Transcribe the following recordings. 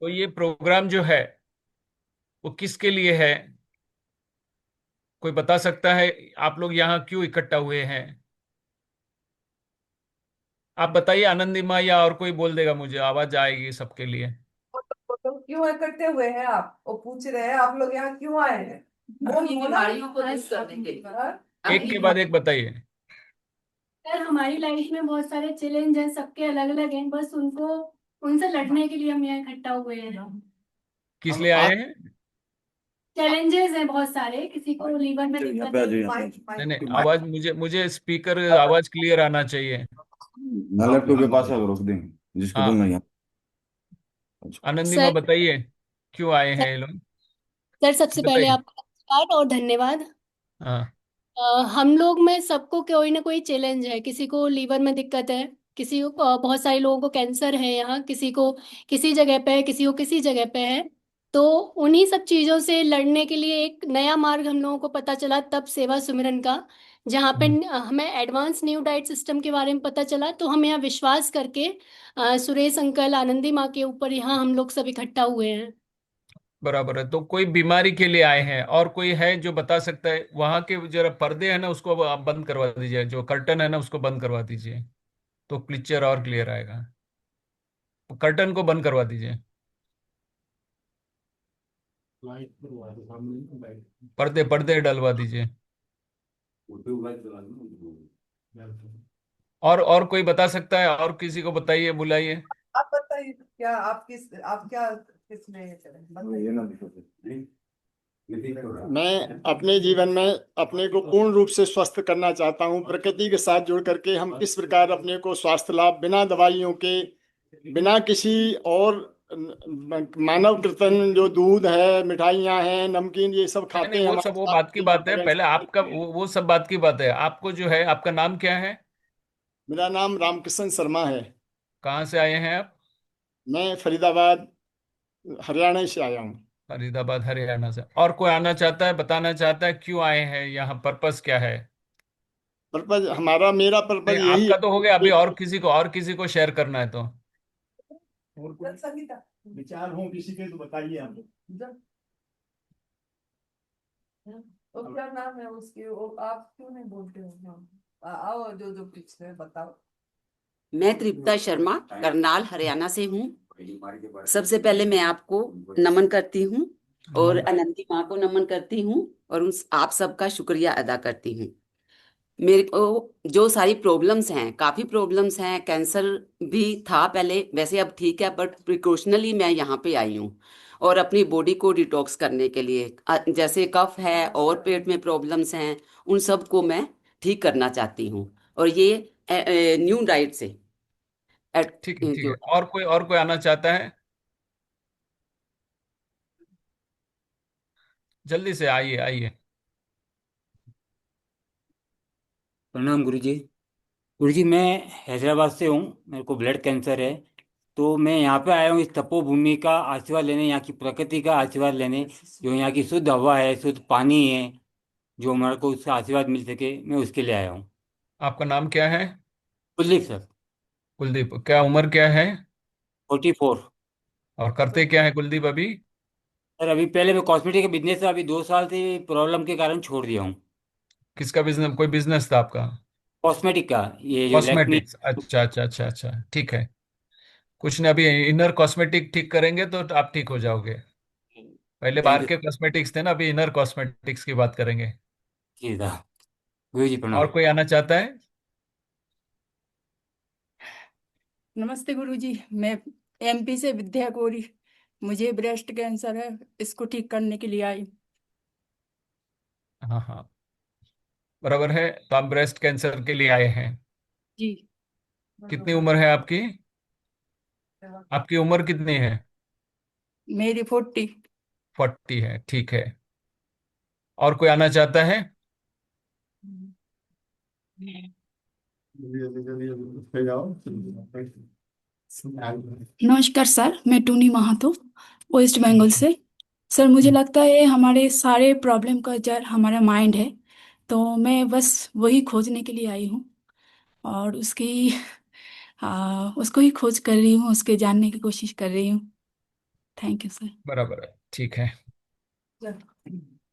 तो ये प्रोग्राम जो है वो किसके लिए है? कोई बता सकता है? आप लोग यहाँ क्यों इकट्ठा हुए हैं? आप बताइए, आनंदी माँ या और कोई बोल देगा, मुझे आवाज आएगी सबके लिए। तो क्यों इकट्ठे हुए हैं आप? वो पूछ रहे हैं आप लोग यहाँ क्यों आए हैं। वो अपनी बोला। बीमारियों को दूर करने के लिए। हाँ? एक अपनी के बाद एक बताइए। सर हमारी लाइफ में बहुत सारे चैलेंज हैं, सबके अलग अलग हैं, बस उनको उनसे लड़ने के लिए हम यहाँ इकट्ठा हुए हैं। किस हम लिए आए आज हैं? चैलेंजेस हैं बहुत सारे, किसी को लीवर में यहाँ दिक्कत पे आ है। जाओ, यहाँ पे आ माइक नहीं माइक। नहीं, जाओ। आवाज मुझे मुझे स्पीकर आवाज क्लियर आना चाहिए। मैं लैपटॉप के पास आकर रोक देंगे जिसको हाँ, बोलना है यहाँ। आनंदी माँ सर बताइए, क्यों आए सर हैं ये लोग? सर सबसे पहले बताइए। आपका नमस्कार और धन्यवाद। हाँ। हम लोग में सबको कोई ना कोई चैलेंज है, किसी को लीवर में दिक्कत है, किसी को बहुत सारे लोगों को कैंसर है, यहाँ किसी को किसी जगह पे है, किसी को किसी जगह पे है। तो उन्हीं सब चीज़ों से लड़ने के लिए एक नया मार्ग हम लोगों को पता चला तब सेवा सुमिरन का, जहाँ पे हम्म, हमें एडवांस न्यू डाइट सिस्टम के बारे में पता चला, तो हम यहाँ विश्वास करके सुरेश अंकल आनंदी माँ के ऊपर यहाँ हम लोग सब इकट्ठा हुए हैं। बराबर है। तो कोई बीमारी के लिए आए हैं और कोई है जो बता सकता है? वहां के जरा पर्दे है ना, उसको आप बंद करवा दीजिए, जो कर्टन है ना उसको बंद करवा दीजिए, तो पिक्चर और क्लियर आएगा। कर्टन को बंद करवा दीजिए। पर्दे पर्दे डलवा दीजिए। और कोई बता सकता है? और किसी को बताइए, बुलाइए। आप बताइए क्या आप क्या किस में ये करें बताइए। ये ना दिक्कत है। मैं अपने जीवन में अपने को पूर्ण रूप से स्वस्थ करना चाहता हूँ। प्रकृति के साथ जुड़ करके हम किस प्रकार अपने को स्वास्थ्य लाभ बिना दवाइयों के, बिना किसी और मानव कृत्रिम जो दूध है, मिठाइयाँ हैं, नमकीन, ये सब नहीं नहीं, खाते हैं, वो हमारे सब वो बात की बात है। पहले आपका वो सब बात की बात है। आपको जो है, आपका नाम क्या है? मेरा नाम रामकृष्ण शर्मा है। कहाँ से आए हैं आप? मैं फरीदाबाद हरियाणा से आया हूँ। फरीदाबाद हरियाणा से। और कोई आना चाहता है, बताना चाहता है क्यों आए हैं यहाँ, पर्पस क्या है? पर्पज हमारा, मेरा नहीं, पर्पज यही आपका तो हो गया, है। अभी और किसी को शेयर करना है तो। और कोई संगीता। विचार हो किसी के तो बताइए आप। तो क्या नाम है उसके? वो आप क्यों नहीं बोलते हो नाम? आओ जो जो पूछ रहे हैं, बताओ। मैं तृप्ता शर्मा करनाल हरियाणा से हूँ। सबसे पहले मैं आपको नमन करती हूँ और नमन। अनंती माँ को नमन करती हूँ और उन आप सबका शुक्रिया अदा करती हूँ। मेरे को जो सारी प्रॉब्लम्स हैं, काफी प्रॉब्लम्स हैं, कैंसर भी था पहले, वैसे अब ठीक है, बट प्रिकॉशनली मैं यहाँ पे आई हूँ और अपनी बॉडी को डिटॉक्स करने के लिए जैसे कफ है और पेट में प्रॉब्लम्स हैं, उन सब को मैं ठीक करना चाहती हूँ। और ये न्यू डाइट से ठीक है, ठीक है। जो और कोई आना चाहता है? जल्दी से आइए, आइए। प्रणाम गुरुजी। गुरुजी मैं हैदराबाद से हूँ, मेरे को ब्लड कैंसर है। तो मैं यहाँ पे आया हूँ इस तपोभूमि का आशीर्वाद लेने, यहाँ की प्रकृति का आशीर्वाद लेने। जो यहाँ की शुद्ध हवा है, शुद्ध पानी है, जो हमारे को उसका आशीर्वाद मिल सके, मैं उसके लिए आया हूँ। आपका नाम क्या है? कुलदीप सर। कुलदीप। क्या उम्र क्या है? 44। और करते क्या है कुलदीप अभी? सर अभी पहले मैं कॉस्मेटिक का बिजनेस था, अभी 2 साल से प्रॉब्लम के कारण छोड़ दिया हूँ। किसका बिजनेस? कोई बिजनेस था आपका? कॉस्मेटिक का, ये जो लैक्मी। कॉस्मेटिक्स। अच्छा अच्छा अच्छा अच्छा, ठीक है। कुछ नहीं, अभी इनर कॉस्मेटिक ठीक करेंगे तो आप ठीक हो जाओगे। पहले थैंक बाहर यू। के कॉस्मेटिक्स थे ना, अभी इनर कॉस्मेटिक्स की बात करेंगे। जी था। गुरु जी और प्रणाम। कोई आना चाहता है? नमस्ते गुरुजी। मैं एमपी से विद्या गौरी। मुझे ब्रेस्ट कैंसर है, इसको ठीक करने के लिए आई। हाँ हाँ, बराबर है। तो आप ब्रेस्ट कैंसर के लिए आए हैं। जी। कितनी उम्र है आपकी? आपकी उम्र कितनी है? मेरी 40। 40 है, ठीक है। और कोई आना चाहता है? नमस्कार सर, मैं टूनी महातो, वेस्ट बंगाल से। सर मुझे लगता है हमारे सारे प्रॉब्लम का जड़ हमारा माइंड है। तो मैं बस वही खोजने के लिए आई हूँ और उसको ही खोज कर रही हूँ, उसके जानने की कोशिश कर रही हूँ। Thank you sir. बराबर है, ठीक है। चल।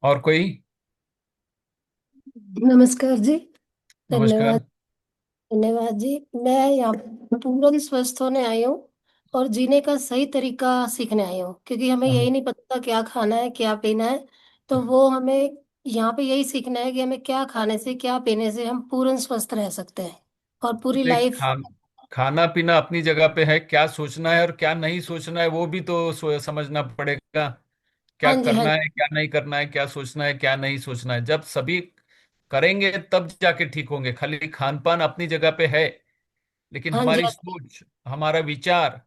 और कोई? नमस्कार जी। नमस्कार। धन्यवाद। धन्यवाद जी। मैं यहाँ पर पूर्ण स्वस्थ होने आई हूँ और जीने का सही तरीका सीखने आई हूँ, क्योंकि हमें हाँ, यही नहीं पता क्या खाना है क्या पीना है। तो वो हमें यहाँ पे यही सीखना है कि हमें क्या खाने से क्या पीने से हम पूर्ण स्वस्थ रह सकते हैं और पूरी देख, लाइफ। खाना पीना अपनी जगह पे है, क्या सोचना है और क्या नहीं सोचना है वो भी तो समझना पड़ेगा। क्या हाँ जी, हाँ करना जी। है क्या नहीं करना है, क्या सोचना है क्या नहीं सोचना है, जब सभी करेंगे तब जाके ठीक होंगे। खाली खान पान अपनी जगह पे है, लेकिन हाँ जी, हमारी हाँ जी। सोच, हमारा विचार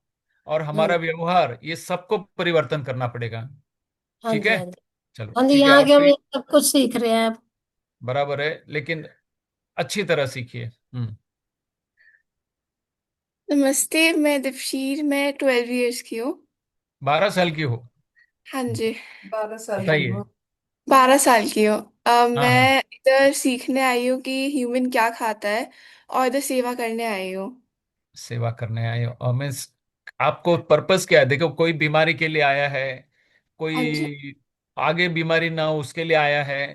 और हाँ हमारा व्यवहार, ये सबको परिवर्तन करना पड़ेगा। हाँ ठीक जी। है, हाँ जी। चलो हाँ जी, ठीक है। यहाँ और के हम कोई? ये सब कुछ सीख रहे हैं अब। बराबर है, लेकिन अच्छी तरह सीखिए। नमस्ते, मैं दीपशीर, मैं 12 इयर्स की हूँ। 12 साल की हो? हाँ जी। 12 साल की बताइए। हो? 12 साल की हूँ। हाँ हाँ, मैं इधर सीखने आई हूँ कि ह्यूमन क्या खाता है, और इधर सेवा करने आई हूँ। सेवा करने आए हो और आपको पर्पस क्या है? देखो, कोई बीमारी के लिए आया है, हाँ जी। कोई आगे बीमारी ना हो उसके लिए आया है,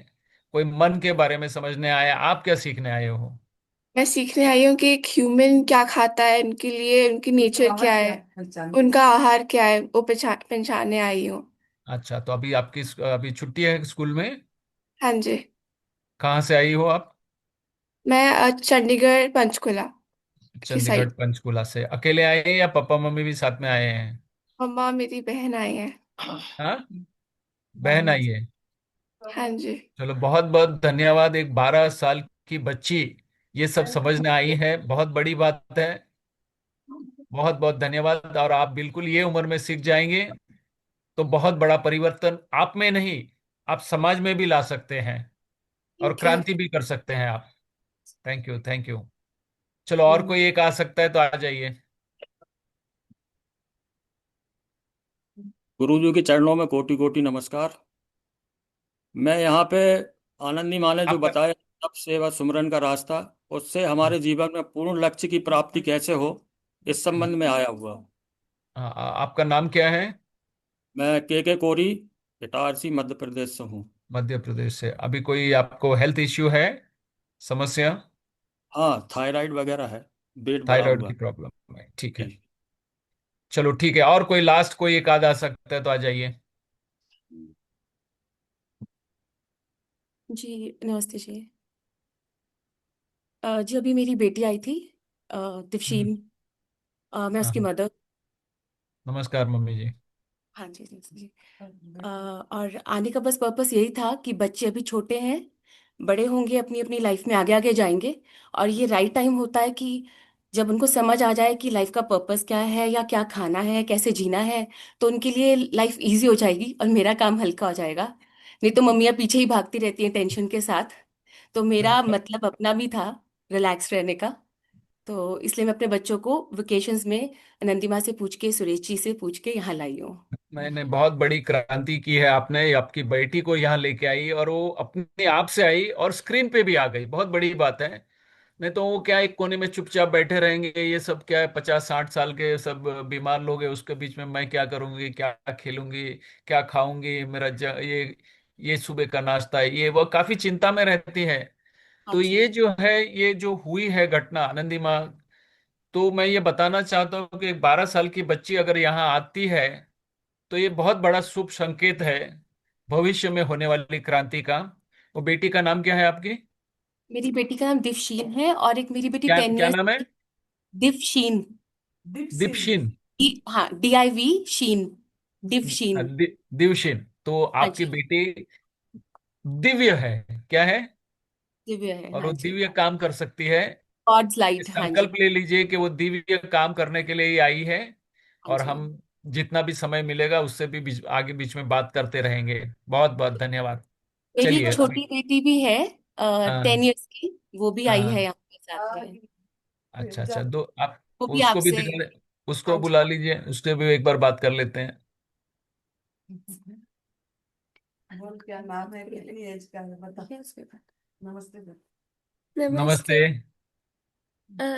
कोई मन के बारे में समझने आया, आप क्या सीखने आए हो? मैं सीखने आई हूँ कि एक ह्यूमन क्या खाता है, उनके लिए उनकी नेचर क्या है, उनका आहार क्या है, वो पहचानने आई हूँ। अच्छा, तो अभी आपकी अभी छुट्टी है स्कूल में? हाँ जी। कहाँ से आई हो आप? मैं चंडीगढ़ पंचकुला की चंडीगढ़ साइड। पंचकुला से अकेले आए हैं या पापा मम्मी भी साथ में आए हैं? मम्मा मेरी बहन आई है। हाँ, बहन आई है। हाँ जी। चलो, बहुत बहुत धन्यवाद। एक 12 साल की बच्ची ये सब समझने आई है, बहुत बड़ी बात है। बहुत बहुत धन्यवाद। और आप बिल्कुल ये उम्र में सीख जाएंगे तो बहुत बड़ा परिवर्तन आप में नहीं, आप समाज में भी ला सकते हैं और ठीक है। क्रांति भी कर सकते हैं आप। Thank you, thank you. चलो, और कोई एक आ सकता है तो आ जाइए। गुरु जी के चरणों में कोटि कोटि नमस्कार। मैं यहाँ पे आनंदी माँ ने जो आपका बताया तप सेवा सुमरन का रास्ता, उससे हमारे जीवन में पूर्ण लक्ष्य की प्राप्ति कैसे हो, इस संबंध में आया हुआ। आपका नाम क्या है? मैं के कोरी, इटारसी मध्य प्रदेश से हूँ। मध्य प्रदेश से। अभी कोई आपको हेल्थ इश्यू है, समस्या? हाँ, थायराइड वगैरह है, पेट भरा थायराइड की हुआ। प्रॉब्लम है, ठीक है। जी। चलो ठीक है, और कोई लास्ट कोई एक आध आ सकता है तो आ जाइए। जी नमस्ते जी। जी अभी मेरी बेटी आई थी, हम्म, दिवशीन। मैं हाँ उसकी हाँ। मदर। नमस्कार मम्मी जी। हाँ जी नमस्ते जी। और आने का बस पर्पस यही था कि बच्चे अभी छोटे हैं, बड़े होंगे अपनी अपनी लाइफ में आगे आगे जाएंगे, और ये राइट टाइम होता है कि जब उनको समझ आ जाए कि लाइफ का पर्पस क्या है या क्या खाना है कैसे जीना है, तो उनके लिए लाइफ इजी हो जाएगी और मेरा काम हल्का हो जाएगा। नहीं तो मम्मियाँ पीछे ही भागती रहती हैं टेंशन के साथ। तो मेरा मतलब अपना भी था रिलैक्स रहने का। तो इसलिए मैं अपने बच्चों को वेकेशंस में नंदी माँ से पूछ के, सुरेश जी से पूछ के यहाँ लाई हूँ। मैंने बहुत बड़ी क्रांति की है आपने, आपकी बेटी को यहाँ लेके आई और वो अपने आप से आई और स्क्रीन पे भी आ गई, बहुत बड़ी बात है। नहीं तो वो क्या एक कोने में चुपचाप बैठे रहेंगे, ये सब क्या है, 50-60 साल के सब बीमार लोग हैं, उसके बीच में मैं क्या करूंगी, क्या खेलूंगी, क्या खाऊंगी, ये सुबह का नाश्ता है, ये वो काफी चिंता में रहती है। हाँ तो जी। ये जो है, ये जो हुई है घटना आनंदी माँ, तो मैं ये बताना चाहता हूँ कि एक 12 साल की बच्ची अगर यहाँ आती है तो ये बहुत बड़ा शुभ संकेत है भविष्य में होने वाली क्रांति का। वो बेटी का नाम क्या है आपकी? मेरी बेटी का नाम दिवशीन है, और एक मेरी बेटी क्या 10 क्या ईयर्स नाम है? की। दिवशीन। दीपसिंह। दीपशिन? हाँ, DIV शीन। दिवशीन। दिवशिन, तो हाँ आपकी जी। बेटी दिव्य है, क्या है? दिव्य है, और हाँ वो जी। दिव्य काम कर सकती है। गॉड्स ये लाइट, हाँ जी। संकल्प ले लीजिए कि वो दिव्य काम करने के लिए ही आई है। हाँ और जी। हम जितना भी समय मिलेगा उससे भी आगे बीच में बात करते रहेंगे। बहुत बहुत धन्यवाद। मेरी एक चलिए अभी। छोटी बेटी भी है, हाँ 10 इयर्स की। वो भी आई है हाँ। यहाँ पे साथ में। अच्छा अच्छा, दो आप वो भी उसको भी आपसे। उसको हाँ जी। बुला लीजिए, उसके भी एक बार बात कर लेते हैं। बोल क्या नाम है, कितनी एज का है, बता। ठीक है, उसके बाद। नमस्ते सर। नमस्ते। नमस्ते।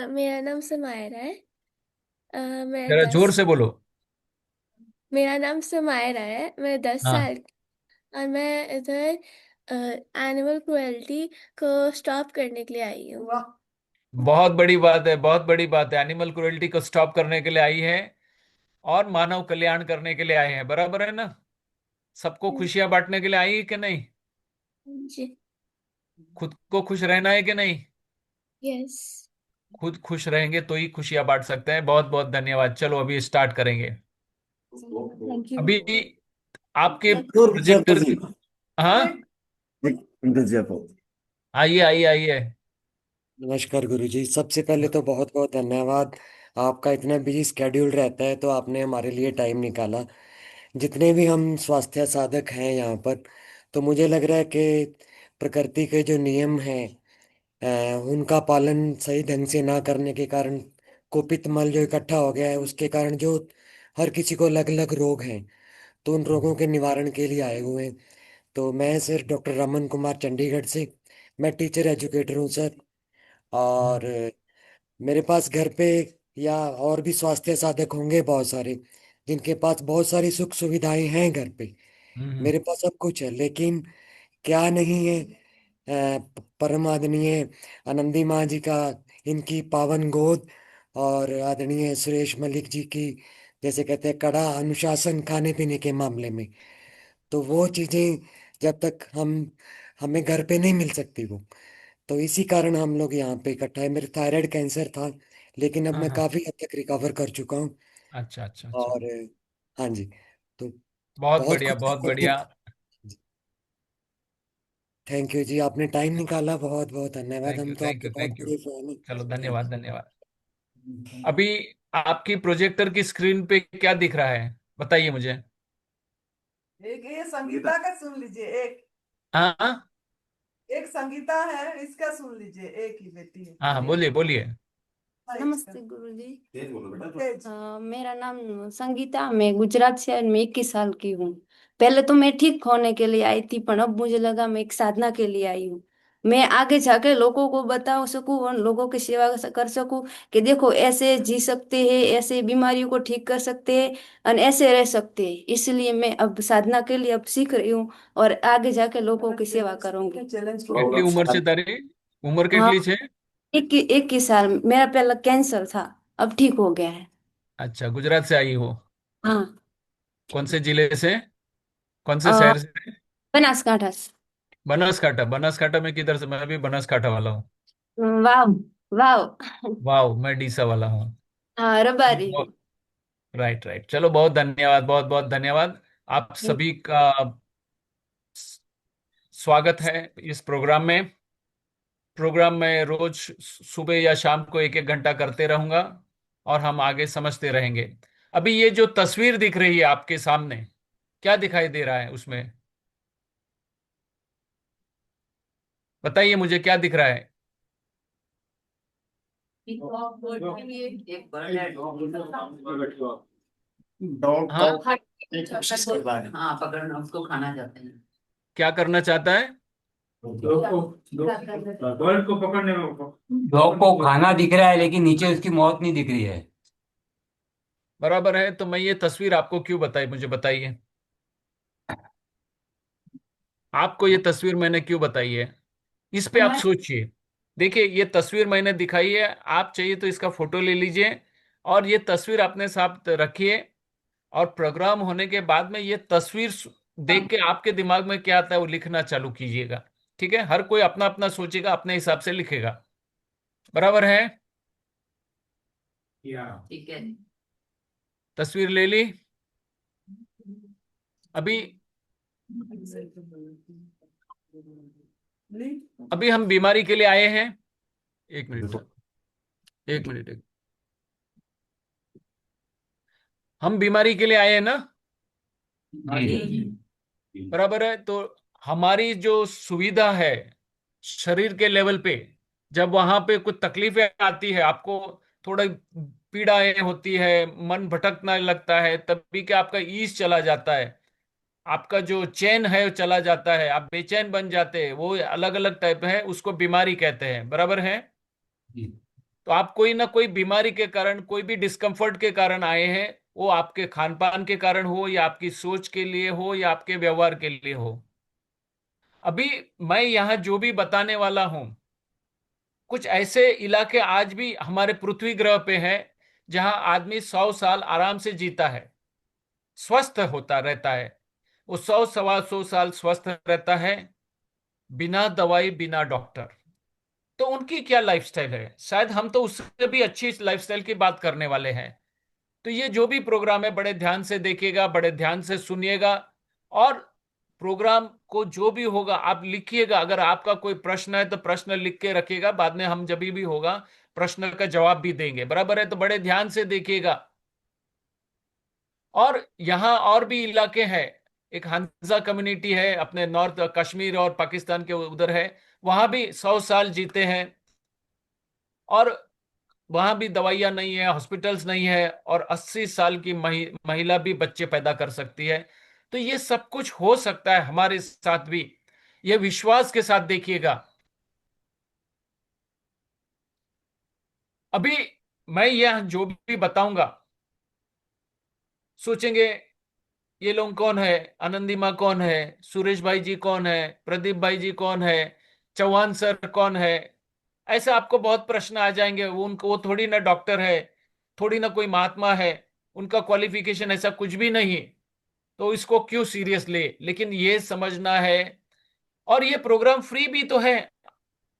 मेरा नाम समायरा है। मैं जरा जोर दस से बोलो। मेरा नाम समायरा है, मैं 10 साल हाँ, की, और मैं इधर एनिमल क्रुएल्टी को स्टॉप करने के लिए आई हूँ। वाह। बहुत बड़ी बात है, बहुत बड़ी बात है। एनिमल क्रुएल्टी को स्टॉप करने के लिए आई है और मानव कल्याण करने के लिए आए हैं, बराबर है ना? सबको खुशियां बांटने के लिए आई है कि नहीं? जी। खुद को खुश रहना है कि नहीं? यस। खुद खुश रहेंगे तो ही खुशियां बांट सकते हैं। बहुत बहुत धन्यवाद। चलो अभी स्टार्ट करेंगे। Thank you. अभी आपके Dur प्रोजेक्टर Jeffrey. हाँ, Dur Jeffrey. आइए आइए आइए। नमस्कार गुरुजी। सबसे पहले तो बहुत बहुत धन्यवाद। आपका इतना बिजी स्केड्यूल रहता है तो आपने हमारे लिए टाइम निकाला। जितने भी हम स्वास्थ्य साधक हैं यहाँ पर, तो मुझे लग रहा है कि प्रकृति के जो नियम हैं उनका पालन सही ढंग से ना करने के कारण कुपित मल जो इकट्ठा हो गया है, उसके कारण जो हर किसी को अलग अलग रोग हैं, तो उन रोगों के निवारण के लिए आए हुए हैं। तो मैं सर डॉक्टर रमन कुमार चंडीगढ़ से, मैं टीचर एजुकेटर हूँ सर। और मेरे पास घर पे या और भी स्वास्थ्य साधक होंगे बहुत सारे, जिनके पास बहुत सारी सुख सुविधाएं हैं घर पे। हम्म। मेरे पास सब कुछ है, लेकिन क्या नहीं है परम आदरणीय आनंदी माँ जी का, इनकी पावन गोद, और आदरणीय सुरेश मलिक जी की, जैसे कहते हैं, कड़ा अनुशासन खाने पीने के मामले में। तो वो चीजें जब तक हमें घर पे नहीं मिल सकती वो, तो इसी कारण हम लोग यहाँ पे इकट्ठा है। मेरे थायराइड कैंसर था, लेकिन अब हाँ मैं हाँ। काफी हद तक रिकवर कर चुका हूँ। अच्छा अच्छा अच्छा। और हाँ जी, तो बहुत बहुत बढ़िया, बहुत कुछ। बढ़िया। थैंक यू जी, आपने टाइम निकाला, बहुत बहुत धन्यवाद। थैंक हम यू तो थैंक आपके यू बहुत थैंक यू। बड़े फैन हैं। चलो थैंक धन्यवाद धन्यवाद। अभी आपकी प्रोजेक्टर की स्क्रीन पे क्या दिख रहा है, बताइए मुझे। एक ये संगीता का सुन लीजिए। एक हाँ हाँ एक संगीता है, इसका सुन लीजिए। एक ही बेटी है हाँ, बोलिए बोलिए। हाँ, इसका नमस्ते गुरुजी। तेज बोलो बेटा। तेज। मेरा नाम संगीता, मैं गुजरात से मैं 21 साल की हूँ। पहले तो मैं ठीक होने के लिए आई थी, पर अब मुझे लगा मैं एक साधना के लिए आई हूँ। मैं आगे जाके लोगों को बता सकूं और लोगों की सेवा कर सकूं कि देखो ऐसे जी सकते हैं, ऐसे बीमारियों को ठीक कर सकते हैं और ऐसे रह सकते हैं। इसलिए मैं अब साधना के लिए अब सीख रही हूँ और आगे जाके लोगों की सेवा करूंगी। चैलेंज કેટલી ઉંમર છે તારી? ઉંમર हाँ, કેટલી છે? 21 साल। मेरा पहला कैंसर था, अब ठीक हो गया है। अच्छा, गुजरात से आई हो? हाँ। कौन से जिले से, कौन से अ, शहर से? बनासकांठा से। बनासकांठा। बनासकांठा में किधर से? मैं भी बनासकांठा वाला हूँ। वाह। वाह। वाह, मैं डीसा वाला हूँ। हाँ, रबारी हूँ। Right right. चलो बहुत धन्यवाद, बहुत बहुत धन्यवाद। आप सभी का स्वागत है इस प्रोग्राम में। प्रोग्राम में रोज सुबह या शाम को एक एक घंटा करते रहूंगा और हम आगे समझते रहेंगे। अभी ये जो तस्वीर दिख रही है आपके सामने, क्या दिखाई दे रहा है उसमें? बताइए मुझे, क्या दिख रहा है? डॉग का हाँ, एक कोशिश कर रहा है। हाँ, पकड़ना उसको खाना चाहते हैं। क्या करना चाहता है? डॉग को खाना दिख रहा है, लेकिन नीचे उसकी मौत नहीं दिख रही है। बराबर है। तो मैं ये तस्वीर आपको क्यों बताई, मुझे बताइए। आपको ये तस्वीर मैंने क्यों बताई है, इस पे आप सोचिए। देखिए, ये तस्वीर मैंने दिखाई है, आप चाहिए तो इसका फोटो ले लीजिए और ये तस्वीर अपने साथ रखिए। और प्रोग्राम होने के बाद में ये तस्वीर देख के आपके दिमाग में क्या आता है वो लिखना चालू कीजिएगा। ठीक है? हर कोई अपना अपना सोचेगा, अपने हिसाब से लिखेगा। बराबर है? ठीक है। तस्वीर ले ली। अभी अभी हम बीमारी के लिए आए हैं। एक मिनट सर, एक मिनट हम बीमारी के लिए आए हैं ना? बराबर है। तो हमारी जो सुविधा है शरीर के लेवल पे, जब वहां पे कुछ तकलीफें आती है, आपको थोड़ा पीड़ाएं होती है, मन भटकने लगता है, तभी कि आपका ईज चला जाता है, आपका जो चैन है वो चला जाता है, आप बेचैन बन जाते हैं, वो अलग अलग टाइप है, उसको बीमारी कहते हैं। बराबर है? तो आप कोई ना कोई बीमारी के कारण, कोई भी डिस्कम्फर्ट के कारण आए हैं, वो आपके खान पान के कारण हो, या आपकी सोच के लिए हो, या आपके व्यवहार के लिए हो। अभी मैं यहाँ जो भी बताने वाला हूं, कुछ ऐसे इलाके आज भी हमारे पृथ्वी ग्रह पे हैं जहां आदमी 100 साल आराम से जीता है, स्वस्थ होता रहता है। वो 100 सवा 100 साल स्वस्थ रहता है, बिना दवाई बिना डॉक्टर। तो उनकी क्या लाइफस्टाइल है? शायद हम तो उससे भी अच्छी लाइफस्टाइल की बात करने वाले हैं। तो ये जो भी प्रोग्राम है बड़े ध्यान से देखिएगा, बड़े ध्यान से सुनिएगा। और प्रोग्राम को जो भी होगा आप लिखिएगा। अगर आपका कोई प्रश्न है तो प्रश्न लिख के रखिएगा, बाद में हम जब भी होगा प्रश्न का जवाब भी देंगे, बराबर है? तो बड़े ध्यान से देखिएगा। और यहाँ और भी इलाके हैं, एक हंसा कम्युनिटी है अपने नॉर्थ कश्मीर और पाकिस्तान के उधर है, वहां भी 100 साल जीते हैं। और वहां भी दवाइयां नहीं है, हॉस्पिटल्स नहीं है, और 80 साल की महिला भी बच्चे पैदा कर सकती है। तो ये सब कुछ हो सकता है हमारे साथ भी, ये विश्वास के साथ देखिएगा। अभी मैं यह जो भी बताऊंगा, सोचेंगे ये लोग कौन है, आनंदीमा कौन है, सुरेश भाई जी कौन है, प्रदीप भाई जी कौन है, चौहान सर कौन है। ऐसे आपको बहुत प्रश्न आ जाएंगे। वो थोड़ी ना डॉक्टर है, थोड़ी ना कोई महात्मा है, उनका क्वालिफिकेशन ऐसा कुछ भी नहीं। तो इसको क्यों सीरियस ले, लेकिन ये समझना है। और ये प्रोग्राम फ्री भी तो है,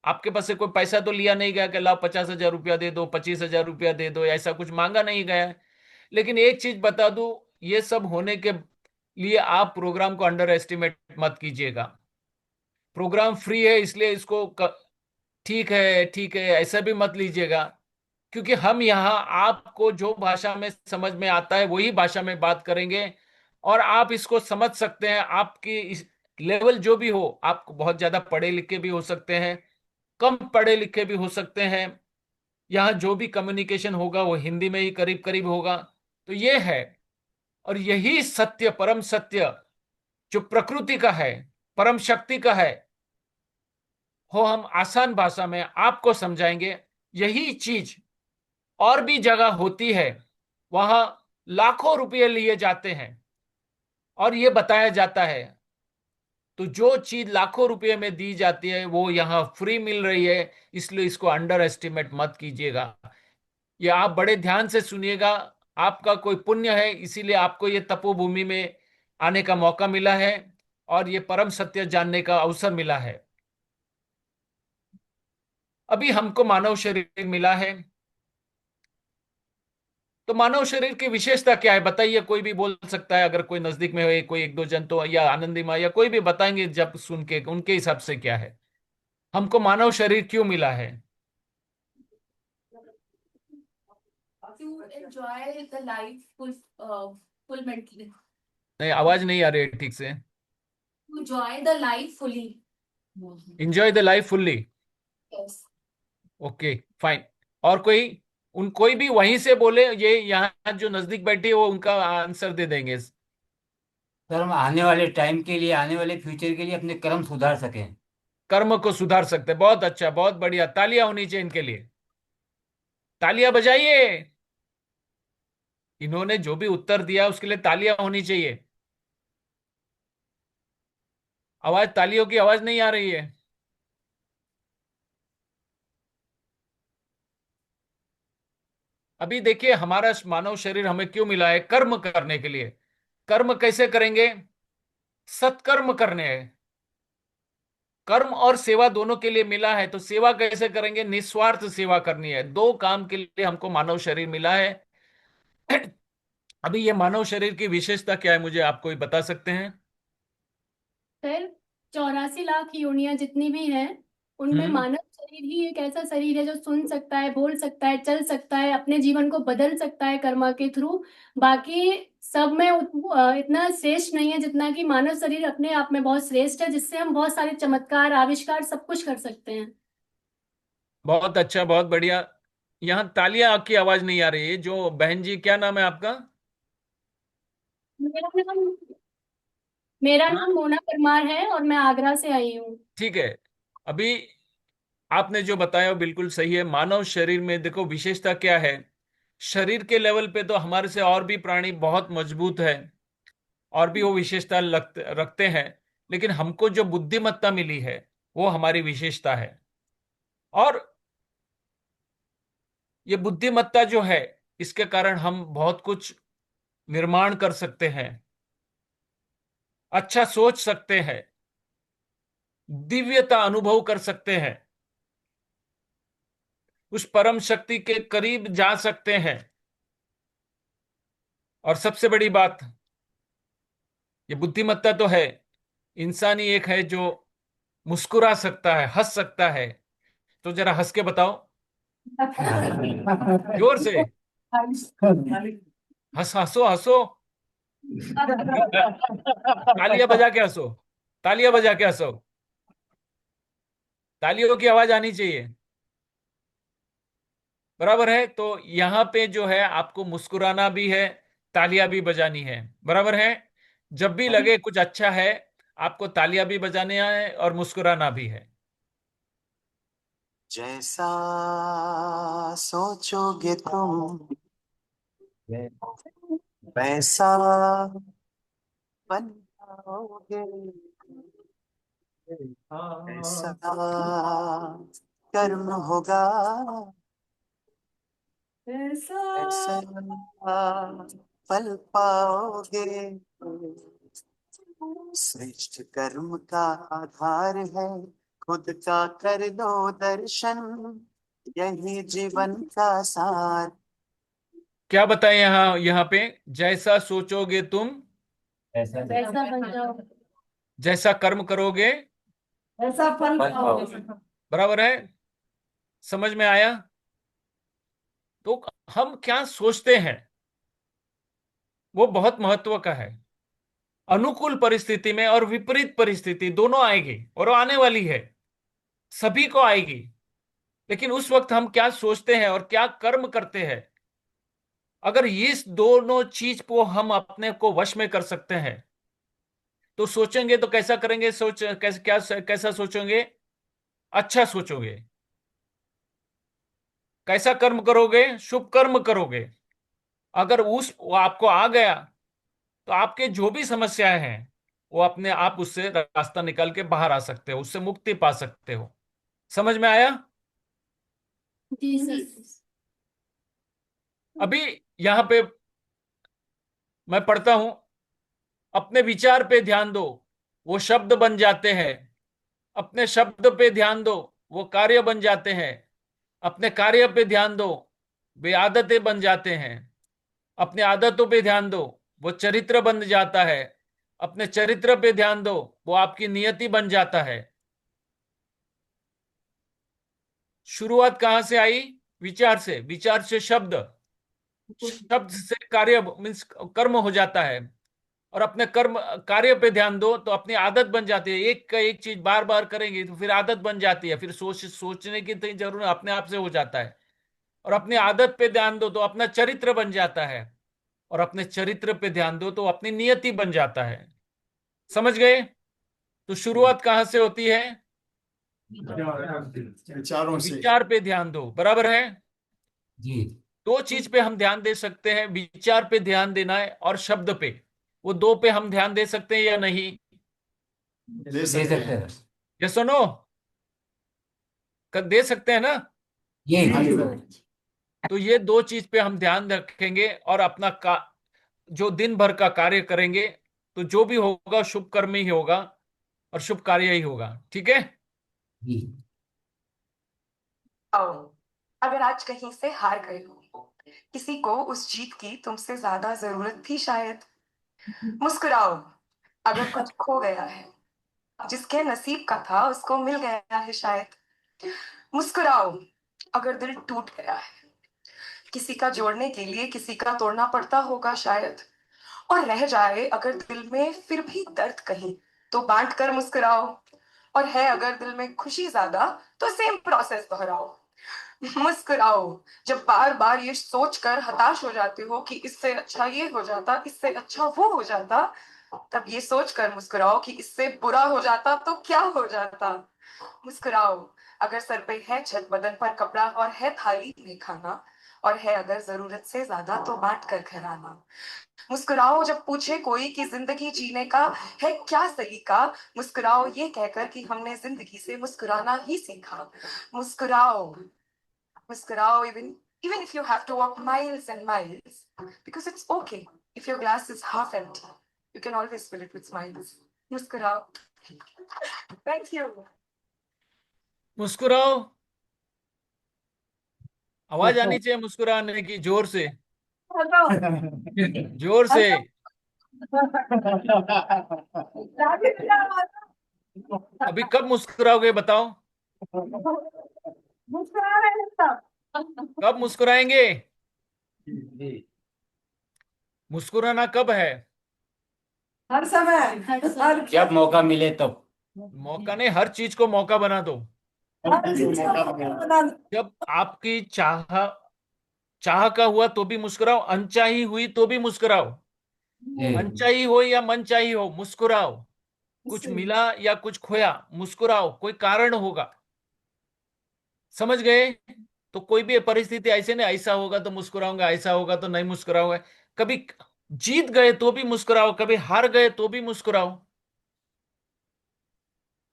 आपके पास से कोई पैसा तो लिया नहीं गया कि लाओ 50,000 रुपया दे दो, 25,000 रुपया दे दो, ऐसा कुछ मांगा नहीं गया है। लेकिन एक चीज बता दूं, ये सब होने के लिए आप प्रोग्राम को अंडर एस्टिमेट मत कीजिएगा। प्रोग्राम फ्री है इसलिए इसको ठीक है ठीक है ऐसा भी मत लीजिएगा। क्योंकि हम यहाँ आपको जो भाषा में समझ में आता है वही भाषा में बात करेंगे, और आप इसको समझ सकते हैं। आपकी इस लेवल जो भी हो, आप बहुत ज्यादा पढ़े लिखे भी हो सकते हैं, कम पढ़े लिखे भी हो सकते हैं। यहाँ जो भी कम्युनिकेशन होगा वो हिंदी में ही करीब करीब होगा। तो ये है, और यही सत्य, परम सत्य जो प्रकृति का है, परम शक्ति का है, वो हम आसान भाषा में आपको समझाएंगे। यही चीज और भी जगह होती है, वहां लाखों रुपए लिए जाते हैं और ये बताया जाता है। तो जो चीज लाखों रुपए में दी जाती है वो यहाँ फ्री मिल रही है, इसलिए इसको अंडर एस्टिमेट मत कीजिएगा। ये आप बड़े ध्यान से सुनिएगा। आपका कोई पुण्य है, इसीलिए आपको ये तपोभूमि में आने का मौका मिला है और ये परम सत्य जानने का अवसर मिला है। अभी हमको मानव शरीर मिला है, तो मानव शरीर की विशेषता क्या है बताइए? कोई भी बोल सकता है, अगर कोई नजदीक में हो, कोई एक दो जन तो, या आनंदी माँ या कोई भी बताएंगे, जब सुन के उनके हिसाब से क्या है, हमको मानव शरीर क्यों मिला है? To enjoy the life fully. नहीं, आवाज नहीं आ रही है ठीक से। To enjoy the life fully. Enjoy the life fully. Yes. Okay fine. और कोई भी वहीं से बोले, ये यहाँ जो नजदीक बैठी है वो उनका आंसर दे देंगे। सर, हम आने वाले टाइम के लिए, आने वाले फ्यूचर के लिए अपने कर्म सुधार सकें। कर्म को सुधार सकते हैं, बहुत अच्छा, बहुत बढ़िया, तालियां होनी चाहिए इनके लिए, तालियां बजाइए। इन्होंने जो भी उत्तर दिया उसके लिए तालियां होनी चाहिए। आवाज, तालियों की आवाज नहीं आ रही है। अभी देखिए, हमारा मानव शरीर हमें क्यों मिला है? कर्म करने के लिए। कर्म कैसे करेंगे? सत्कर्म करने हैं। कर्म और सेवा दोनों के लिए मिला है, तो सेवा कैसे करेंगे? निस्वार्थ सेवा करनी है। दो काम के लिए हमको मानव शरीर मिला है। अभी ये मानव शरीर की विशेषता क्या है, मुझे आप कोई बता सकते हैं? सर 84 लाख योनियां जितनी भी हैं उनमें हम्म। मानव शरीर ही एक ऐसा शरीर है जो सुन सकता है, बोल सकता है, चल सकता है, अपने जीवन को बदल सकता है कर्मा के थ्रू। बाकी सब में इतना श्रेष्ठ नहीं है जितना कि मानव शरीर अपने आप में बहुत श्रेष्ठ है, जिससे हम बहुत सारे चमत्कार, आविष्कार सब कुछ कर सकते हैं। बहुत अच्छा, बहुत बढ़िया। यहाँ तालियां की आवाज नहीं आ रही है। जो बहन जी, क्या नाम है आपका? मेरा नाम मेरा हाँ, नाम मोना परमार है और मैं आगरा से आई हूँ। ठीक है। अभी आपने जो बताया वो बिल्कुल सही है। मानव शरीर में देखो विशेषता क्या है, शरीर के लेवल पे तो हमारे से और भी प्राणी बहुत मजबूत है और भी वो विशेषता रखते हैं, लेकिन हमको जो बुद्धिमत्ता मिली है वो हमारी विशेषता है। और ये बुद्धिमत्ता जो है, इसके कारण हम बहुत कुछ निर्माण कर सकते हैं, अच्छा सोच सकते हैं, दिव्यता अनुभव कर सकते हैं, उस परम शक्ति के करीब जा सकते हैं। और सबसे बड़ी बात, ये बुद्धिमत्ता तो है, इंसान ही एक है जो मुस्कुरा सकता है, हंस सकता है। तो जरा हंस के बताओ, जोर से हंस, हंसो हंसो, तालियां बजा के हंसो, तालियां बजा के हंसो, तालियों की आवाज आनी चाहिए। बराबर है? तो यहां पे जो है आपको मुस्कुराना भी है, तालियां भी बजानी है। बराबर है? जब भी लगे कुछ अच्छा है, आपको तालियां भी बजाने है और मुस्कुराना भी है। जैसा सोचोगे तुम वैसा बन पाओगे, ऐसा कर्म होगा, ऐसा फल पाओगे। श्रेष्ठ कर्म का आधार है खुद का कर लो दर्शन, यही जीवन का सार। क्या बताएं यहाँ पे? जैसा सोचोगे तुम वैसा बन जाओ, जैसा कर्म करोगे ऐसा फल पाओगे। बराबर है? समझ में आया? तो हम क्या सोचते हैं वो बहुत महत्व का है। अनुकूल परिस्थिति में और विपरीत परिस्थिति दोनों आएगी और वो आने वाली है, सभी को आएगी। लेकिन उस वक्त हम क्या सोचते हैं और क्या कर्म करते हैं, अगर इस दोनों चीज को हम अपने को वश में कर सकते हैं तो सोचेंगे तो कैसा करेंगे? कैसा सोचोगे? अच्छा सोचोगे। कैसा कर्म करोगे? शुभ कर्म करोगे। अगर वो आपको आ गया तो आपके जो भी समस्याएं हैं वो अपने आप उससे रास्ता निकाल के बाहर आ सकते हो, उससे मुक्ति पा सकते हो। समझ में आया? जी सर। अभी यहां पे मैं पढ़ता हूं, अपने विचार पे ध्यान दो, वो शब्द बन जाते हैं। अपने शब्द पे ध्यान दो, वो कार्य बन जाते हैं। अपने कार्य पे ध्यान दो, वे आदतें बन जाते हैं। अपने आदतों पे ध्यान दो, वो चरित्र बन जाता है। अपने चरित्र पे ध्यान दो, वो आपकी नियति बन जाता है। शुरुआत कहां से आई? विचार से, विचार से शब्द, शब्द से कार्य मीन्स कर्म हो जाता है। और अपने कर्म कार्य पे ध्यान दो तो अपनी आदत बन जाती है। एक का एक चीज बार बार करेंगे तो फिर आदत बन जाती है, फिर सोचने की तो जरूरत अपने आप से हो जाता है। और अपनी आदत पे ध्यान दो तो अपना चरित्र बन जाता है। और अपने चरित्र पे ध्यान दो तो अपनी नियति बन जाता है। समझ गए? तो शुरुआत कहां से होती है? विचारों से। विचार पे ध्यान दो। बराबर है? जी। दो चीज पे हम ध्यान दे सकते हैं, विचार पे ध्यान देना है और शब्द पे। वो दो पे हम ध्यान दे सकते हैं या नहीं? दे सकते हैं। ये सुनो, दे सकते हैं ना? ये तो ये दो चीज पे हम ध्यान रखेंगे और अपना जो दिन भर का कार्य करेंगे तो जो भी होगा शुभ कर्म ही होगा और शुभ कार्य ही होगा। ठीक है? जी। आओ, अगर आज कहीं से हार गए हो, किसी को उस जीत की तुमसे ज्यादा जरूरत थी शायद। मुस्कुराओ, अगर कुछ खो गया है, जिसके नसीब का था उसको मिल गया है शायद। मुस्कुराओ, अगर दिल टूट गया है, किसी का जोड़ने के लिए किसी का तोड़ना पड़ता होगा शायद। और रह जाए अगर दिल में फिर भी दर्द कहीं, तो बांट कर मुस्कुराओ। और है अगर दिल में खुशी ज्यादा, तो सेम प्रोसेस दोहराओ। मुस्कुराओ, जब बार बार ये सोच कर हताश हो जाते हो कि इससे अच्छा ये हो जाता, इससे अच्छा वो हो जाता, तब ये सोच कर मुस्कुराओ कि इससे बुरा हो जाता तो क्या हो जाता। मुस्कुराओ, अगर सर पे है छत, बदन पर कपड़ा और है थाली में खाना, और है अगर जरूरत से ज्यादा तो बांट कर खिलाना। मुस्कुराओ जब पूछे कोई कि जिंदगी जीने का है क्या सलीका, मुस्कुराओ ये कहकर कि हमने जिंदगी से मुस्कुराना ही सीखा। मुस्कुराओ, मुस्कुराओ, even if you have to walk miles and miles, because it's okay if your glass is half empty, you can always fill it with smiles. मुस्कुराओ। Thank you. मुस्कुराओ, आवाज आनी चाहिए मुस्कुराने की, जोर से, जोर से। अभी कब मुस्कुराओगे बताओ, कब मुस्कुराएंगे? मुस्कुराना कब है? हर समय, हर जब मौका मिले तब। मौका नहीं, हर चीज को मौका बना दो। जब आपकी चाह का हुआ तो भी मुस्कुराओ, अनचाही हुई तो भी मुस्कुराओ, अनचाही हो या मनचाही हो मुस्कुराओ, कुछ मिला या कुछ खोया मुस्कुराओ, कोई कारण होगा, समझ गए? तो कोई भी परिस्थिति ऐसे नहीं, ऐसा होगा तो मुस्कुराऊंगा, ऐसा होगा तो नहीं मुस्कुराऊंगा। कभी जीत गए तो भी मुस्कुराओ, कभी हार गए तो भी मुस्कुराओ,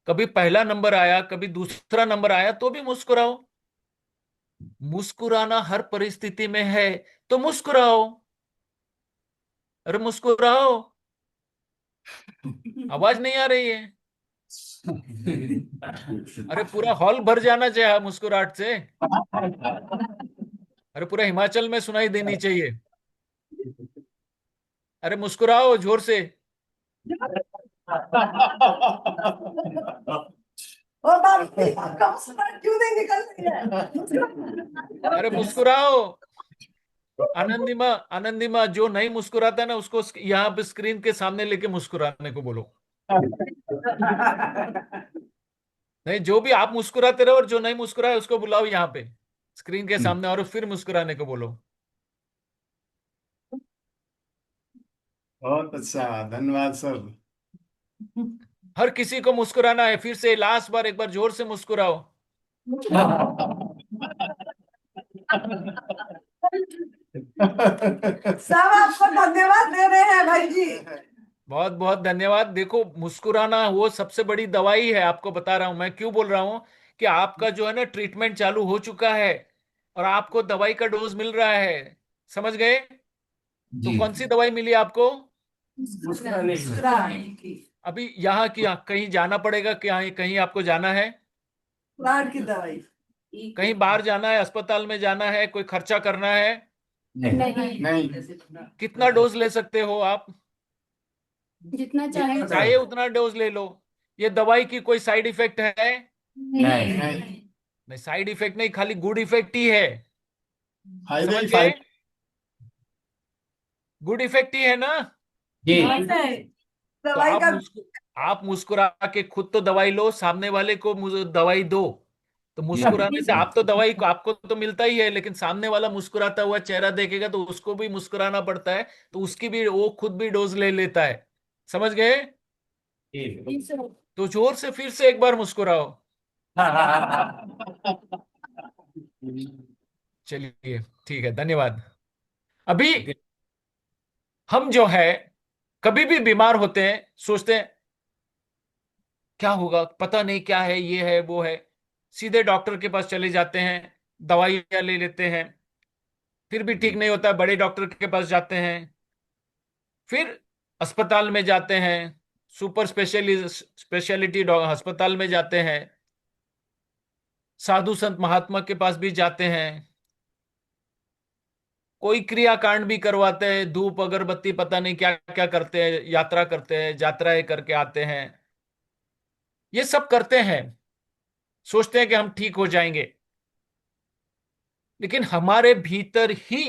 कभी पहला नंबर आया कभी दूसरा नंबर आया तो भी मुस्कुराओ। मुस्कुराना हर परिस्थिति में है, तो मुस्कुराओ। अरे मुस्कुराओ, आवाज नहीं आ रही है? अरे पूरा हॉल भर जाना चाहिए मुस्कुराहट से, अरे पूरा हिमाचल में सुनाई देनी चाहिए। अरे मुस्कुराओ जोर से। ओ बाप रे, आपका मुस्कुराहट क्यों नहीं निकल रही है? अरे मुस्कुराओ। आनंदिमा, आनंदिमा जो नहीं मुस्कुराता ना उसको यहाँ पे स्क्रीन के सामने लेके मुस्कुराने को बोलो। नहीं, जो भी आप मुस्कुराते रहो और जो नहीं मुस्कुराए उसको बुलाओ यहाँ पे स्क्रीन के सामने और फिर मुस्कुराने को बोलो। बहुत अच्छा, धन्यवाद सर। हर किसी को मुस्कुराना है, फिर से लास्ट बार एक बार जोर से मुस्कुराओ। सब आपको धन्यवाद दे रहे हैं भाई जी। बहुत बहुत धन्यवाद। देखो मुस्कुराना वो सबसे बड़ी दवाई है, आपको बता रहा हूं। मैं क्यों बोल रहा हूं कि आपका जो है ना ट्रीटमेंट चालू हो चुका है और आपको दवाई का डोज मिल रहा है, समझ गए? तो कौन सी दवाई मिली आपको? अभी यहाँ की कहीं जाना पड़ेगा क्या? कहीं आपको जाना है? मुस्कुराहट की दवाई। कहीं बाहर जाना है, अस्पताल में जाना है, कोई खर्चा करना है? नहीं। कितना डोज ले सकते हो आप? जितना चाहे। चाहे उतना डोज ले लो। ये दवाई की कोई साइड इफेक्ट है? नहीं, साइड इफेक्ट नहीं, खाली गुड इफेक्ट ही है, फायदे समझ ही गए? फायदे। गुड इफेक्ट ही है ना? जी। तो दवाई का आप मुस्कुरा के खुद तो दवाई लो, सामने वाले को दवाई दो। तो मुस्कुराने से आप तो दवाई को आपको तो मिलता ही है, लेकिन सामने वाला मुस्कुराता हुआ चेहरा देखेगा तो उसको भी मुस्कुराना पड़ता है, तो उसकी भी वो खुद भी डोज ले लेता है, समझ गए? तो जोर से फिर से एक बार मुस्कुराओ। चलिए ठीक है, धन्यवाद। अभी हम जो है कभी भी बीमार होते हैं, सोचते हैं क्या होगा, पता नहीं क्या है, ये है वो है, सीधे डॉक्टर के पास चले जाते हैं, दवाइयां ले लेते हैं, फिर भी ठीक नहीं होता, बड़े डॉक्टर के पास जाते हैं, फिर अस्पताल में जाते हैं, सुपर स्पेशलिटी अस्पताल में जाते हैं, साधु संत महात्मा के पास भी जाते हैं, कोई क्रियाकांड भी करवाते हैं, धूप अगरबत्ती पता नहीं क्या क्या करते हैं, यात्रा करते हैं, यात्राएं करके आते हैं, ये सब करते हैं, सोचते हैं कि हम ठीक हो जाएंगे। लेकिन हमारे भीतर ही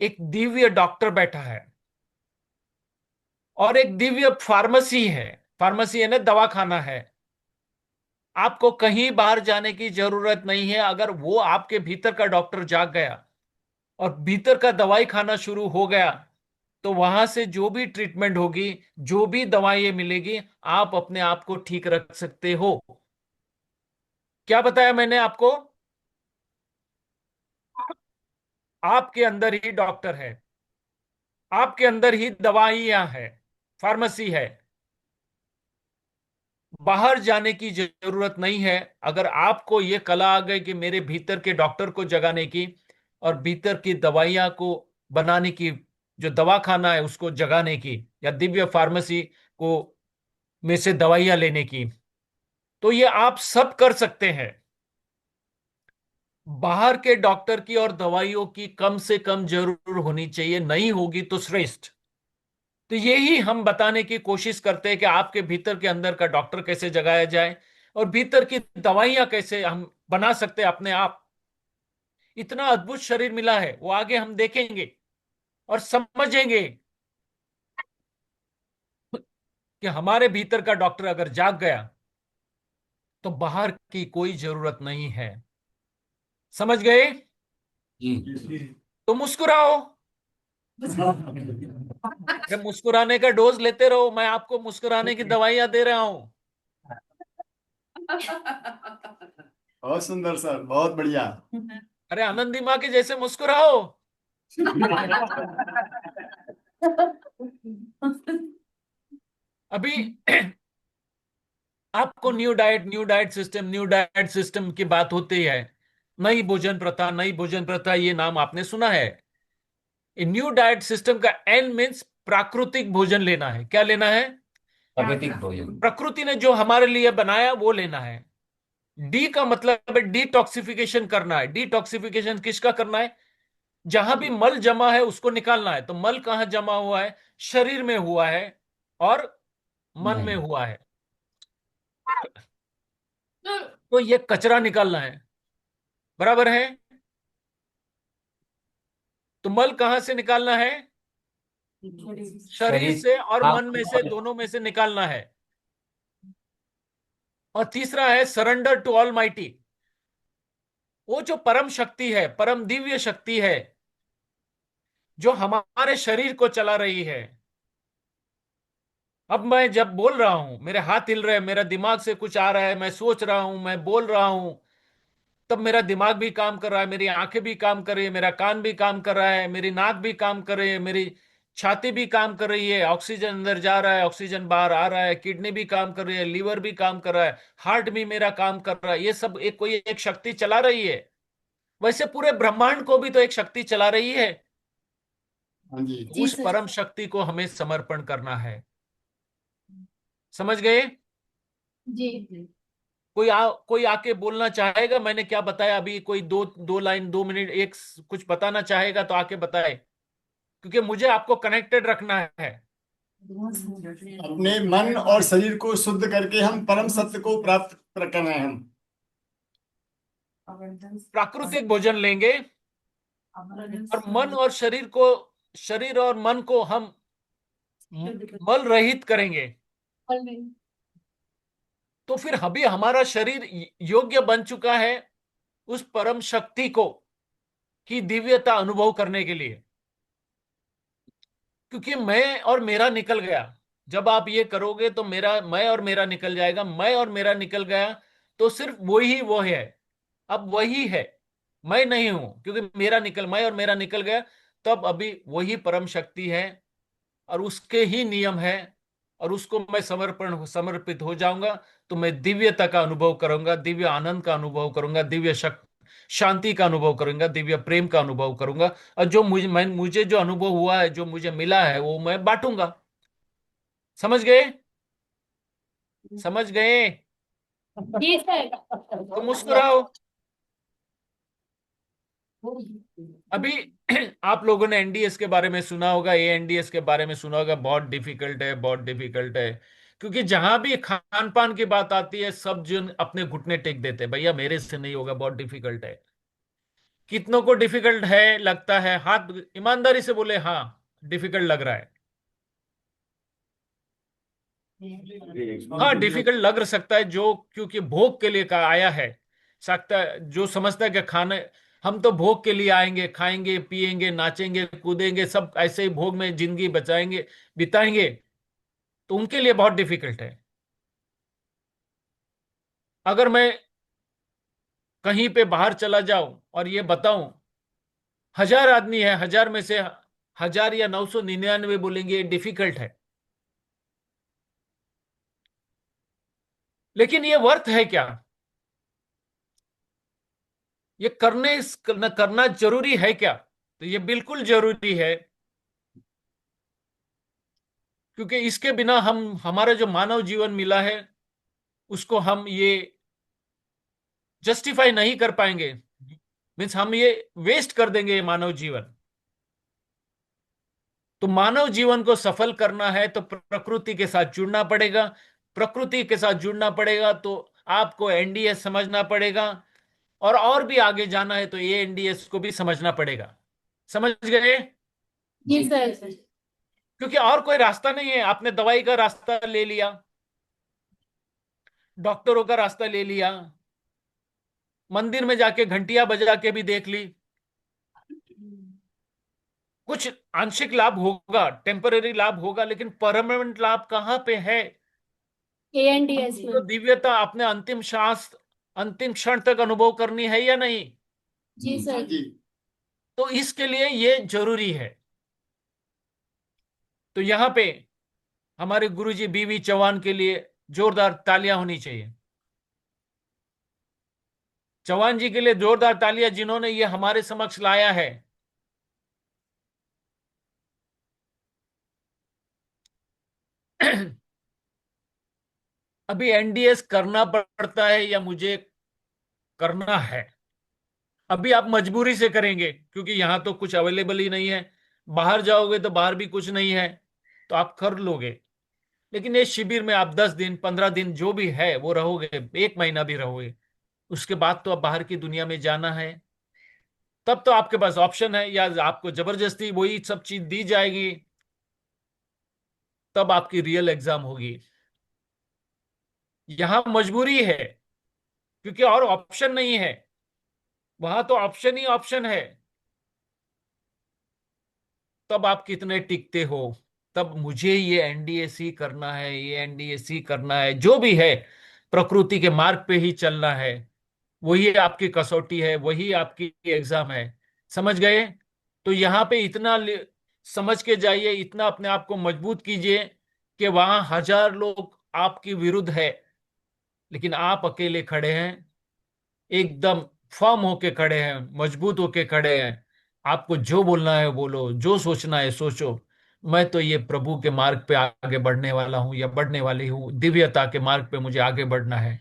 एक दिव्य डॉक्टर बैठा है और एक दिव्य फार्मेसी है। फार्मेसी है ना, दवाखाना है। आपको कहीं बाहर जाने की जरूरत नहीं है। अगर वो आपके भीतर का डॉक्टर जाग गया और भीतर का दवाई खाना शुरू हो गया, तो वहां से जो भी ट्रीटमेंट होगी, जो भी दवाई मिलेगी, आप अपने आप को ठीक रख सकते हो। क्या बताया मैंने आपको? आपके अंदर ही डॉक्टर है, आपके अंदर ही दवाइयां है, फार्मेसी है। बाहर जाने की जरूरत नहीं है। अगर आपको यह कला आ गई कि मेरे भीतर के डॉक्टर को जगाने की और भीतर की दवाइयां को बनाने की, जो दवाखाना है उसको जगाने की, या दिव्य फार्मेसी को में से दवाइयां लेने की, तो ये आप सब कर सकते हैं। बाहर के डॉक्टर की और दवाइयों की कम से कम जरूर होनी चाहिए, नहीं होगी तो श्रेष्ठ। तो यही हम बताने की कोशिश करते हैं कि आपके भीतर के अंदर का डॉक्टर कैसे जगाया जाए और भीतर की दवाइयां कैसे हम बना सकते हैं अपने आप। इतना अद्भुत शरीर मिला है, वो आगे हम देखेंगे और समझेंगे कि हमारे भीतर का डॉक्टर अगर जाग गया तो बाहर की कोई जरूरत नहीं है। समझ गए? तो मुस्कुराओ। अरे मुस्कुराने का डोज लेते रहो, मैं आपको मुस्कुराने की दवाइयां दे रहा हूं। बहुत सुंदर सर, बहुत बढ़िया। अरे आनंदी माँ के जैसे मुस्कुराओ। अभी आपको न्यू डाइट सिस्टम की बात होती है। नई भोजन प्रथा, नई भोजन प्रथा, ये नाम आपने सुना है। न्यू डाइट सिस्टम का एन मीन्स प्राकृतिक भोजन लेना है। क्या लेना है? प्राकृतिक भोजन। प्रकृति ने जो हमारे लिए बनाया वो लेना है। डी का मतलब है डिटॉक्सिफिकेशन करना है। डिटॉक्सिफिकेशन किसका करना है? जहां भी मल जमा है उसको निकालना है। तो मल कहां जमा हुआ है? शरीर में हुआ है और मन में हुआ है। तो ये कचरा निकालना है, बराबर है? तो मल कहां से निकालना है? शरीर से और मन में से, दोनों में से निकालना है। और तीसरा है सरेंडर टू ऑल माइटी। वो जो परम शक्ति है, परम दिव्य शक्ति है, जो हमारे शरीर को चला रही है। अब मैं जब बोल रहा हूं, मेरे हाथ हिल रहे हैं, मेरा दिमाग से कुछ आ रहा है, मैं सोच रहा हूं, मैं बोल रहा हूं, तब मेरा दिमाग भी काम कर रहा है, मेरी आंखें भी काम कर रही है, मेरा कान भी काम कर रहा है, मेरी नाक भी काम कर रही है, मेरी छाती भी काम कर रही है, ऑक्सीजन अंदर जा रहा है, ऑक्सीजन बाहर आ रहा है, किडनी भी काम कर रही है, लीवर भी काम कर रहा है, हार्ट भी मेरा काम कर रहा है। ये सब एक कोई एक शक्ति चला रही है। वैसे पूरे ब्रह्मांड को भी तो एक शक्ति चला रही है। हाँ जी। उस परम शक्ति को हमें समर्पण करना है। समझ गए? जी। कोई आके बोलना चाहेगा मैंने क्या बताया अभी? कोई दो लाइन, 2 मिनट, कुछ बताना चाहेगा तो आके बताए, क्योंकि मुझे आपको कनेक्टेड रखना है। अपने मन और शरीर को शुद्ध करके हम परम सत्य को प्राप्त कर रहे हैं। हम प्राकृतिक भोजन लेंगे और मन और शरीर और मन को हम मल रहित करेंगे, तो फिर अभी हमारा शरीर योग्य बन चुका है उस परम शक्ति को की दिव्यता अनुभव करने के लिए। क्योंकि मैं और मेरा निकल गया। जब आप ये करोगे तो मैं और मेरा निकल जाएगा। मैं और मेरा निकल गया तो सिर्फ वही वो है। अब वही है, मैं नहीं हूं, क्योंकि मैं और मेरा निकल गया। तब अभी वही परम शक्ति है और उसके ही नियम है, और उसको मैं समर्पित हो जाऊंगा तो मैं दिव्यता का अनुभव करूंगा, दिव्य आनंद का अनुभव करूंगा, दिव्य शांति का अनुभव करूंगा, दिव्य प्रेम का अनुभव करूंगा। और जो मुझे जो अनुभव हुआ है, जो मुझे मिला है, वो मैं बांटूंगा। समझ गए? समझ गए? जी सर। तो मुस्कुराओ। अभी आप लोगों ने एनडीएस के बारे में सुना होगा, एएनडीएस के बारे में सुना होगा। बहुत डिफिकल्ट है, बहुत डिफिकल्ट है। क्योंकि जहां भी खान पान की बात आती है, सब जन अपने घुटने टेक देते हैं, भैया मेरे से नहीं होगा, बहुत डिफिकल्ट है। कितनों को डिफिकल्ट है लगता है? हाथ ईमानदारी से बोले हाँ, डिफिकल्ट लग रहा है। हाँ, डिफिकल्ट लग सकता है, जो क्योंकि भोग के लिए का आया है। सकता जो समझता है कि खाने, हम तो भोग के लिए आएंगे, खाएंगे पिएंगे नाचेंगे कूदेंगे, सब ऐसे ही भोग में जिंदगी बचाएंगे बिताएंगे, तो उनके लिए बहुत डिफिकल्ट है। अगर मैं कहीं पे बाहर चला जाऊं और ये बताऊं हजार आदमी है, हजार में से 1000 या 999 बोलेंगे ये डिफिकल्ट है, लेकिन ये वर्थ है क्या? ये करना जरूरी है क्या? तो ये बिल्कुल जरूरी है, क्योंकि इसके बिना हमारा जो मानव जीवन मिला है उसको हम ये जस्टिफाई नहीं कर पाएंगे। मीन्स हम ये वेस्ट कर देंगे ये मानव जीवन। तो मानव जीवन को सफल करना है तो प्रकृति के साथ जुड़ना पड़ेगा। प्रकृति के साथ जुड़ना पड़ेगा तो आपको एनडीएस समझना पड़ेगा, और भी आगे जाना है तो ये एनडीएस को भी समझना पड़ेगा। समझ गए? जी सर। क्योंकि और कोई रास्ता नहीं है। आपने दवाई का रास्ता ले लिया, डॉक्टरों का रास्ता ले लिया, मंदिर में जाके घंटियां बजा के भी देख ली, कुछ आंशिक लाभ होगा, टेम्पररी लाभ होगा, लेकिन परमानेंट लाभ कहाँ पे है? एएनडीएस तो में। दिव्यता अपने अंतिम क्षण तक अनुभव करनी है या नहीं? जी सर। तो इसके लिए ये जरूरी है। तो यहां पे हमारे गुरुजी बीवी चौहान के लिए जोरदार तालियां होनी चाहिए। चौहान जी के लिए जोरदार तालियां, जिन्होंने ये हमारे समक्ष लाया है। अभी एनडीएस करना पड़ता है या मुझे करना है? अभी आप मजबूरी से करेंगे, क्योंकि यहां तो कुछ अवेलेबल ही नहीं है। बाहर जाओगे तो बाहर भी कुछ नहीं है, तो आप कर लोगे। लेकिन ये शिविर में आप 10 दिन 15 दिन जो भी है वो रहोगे, 1 महीना भी रहोगे, उसके बाद तो अब बाहर की दुनिया में जाना है। तब तो आपके पास ऑप्शन है, या आपको जबरदस्ती वही सब चीज दी जाएगी, तब आपकी रियल एग्जाम होगी। यहां मजबूरी है, क्योंकि और ऑप्शन नहीं है। वहां तो ऑप्शन ही ऑप्शन है। तब आप कितने टिकते हो? तब मुझे ये एनडीएसी करना है, ये एनडीएसी करना है, जो भी है प्रकृति के मार्ग पे ही चलना है। वही आपकी कसौटी है, वही आपकी एग्जाम है। समझ गए? तो यहाँ पे इतना समझ के जाइए, इतना अपने आप को मजबूत कीजिए कि वहां 1000 लोग आपकी विरुद्ध है, लेकिन आप अकेले खड़े हैं, एकदम फर्म होके खड़े हैं, मजबूत होके खड़े हैं। आपको जो बोलना है बोलो, जो सोचना है सोचो। मैं तो ये प्रभु के मार्ग पे आगे बढ़ने वाला हूं या बढ़ने वाली हूं, दिव्यता के मार्ग पे मुझे आगे बढ़ना है।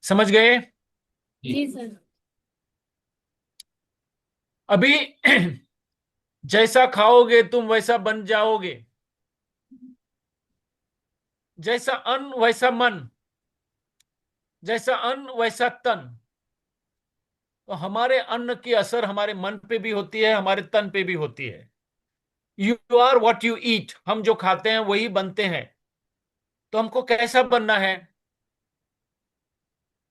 समझ गए? जी सर। अभी जैसा खाओगे तुम वैसा बन जाओगे। जैसा अन्न वैसा मन, जैसा अन्न वैसा तन। तो हमारे अन्न की असर हमारे मन पे भी होती है, हमारे तन पे भी होती है। You are what you eat. हम जो खाते हैं वही बनते हैं। तो हमको कैसा बनना है?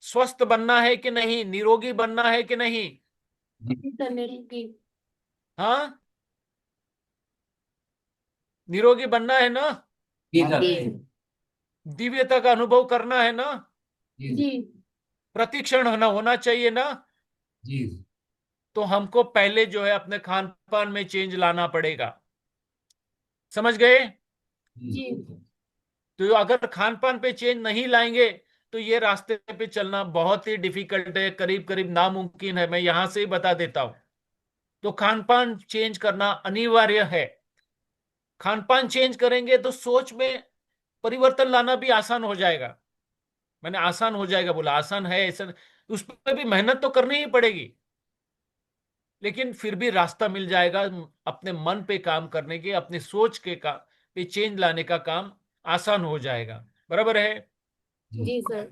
स्वस्थ बनना है कि नहीं? निरोगी बनना है कि नहीं? जी सर, निरोगी। हाँ, निरोगी बनना है ना? जी सर। दिव्यता का अनुभव करना है ना? जी। प्रतिक्षण होना चाहिए ना? जी। तो हमको पहले जो है अपने खान पान में चेंज लाना पड़ेगा। समझ गए? जी। तो अगर खान पान पे चेंज नहीं लाएंगे तो ये रास्ते पे चलना बहुत ही डिफिकल्ट है, करीब करीब नामुमकिन है। मैं यहां से ही बता देता हूं। तो खान पान चेंज करना अनिवार्य है। खान पान चेंज करेंगे तो सोच में परिवर्तन लाना भी आसान हो जाएगा। मैंने आसान हो जाएगा बोला, आसान है ऐसा? उस पर भी मेहनत तो करनी ही पड़ेगी, लेकिन फिर भी रास्ता मिल जाएगा। अपने मन पे काम करने के, अपनी सोच के का पे चेंज लाने का काम आसान हो जाएगा। बराबर है? जी सर।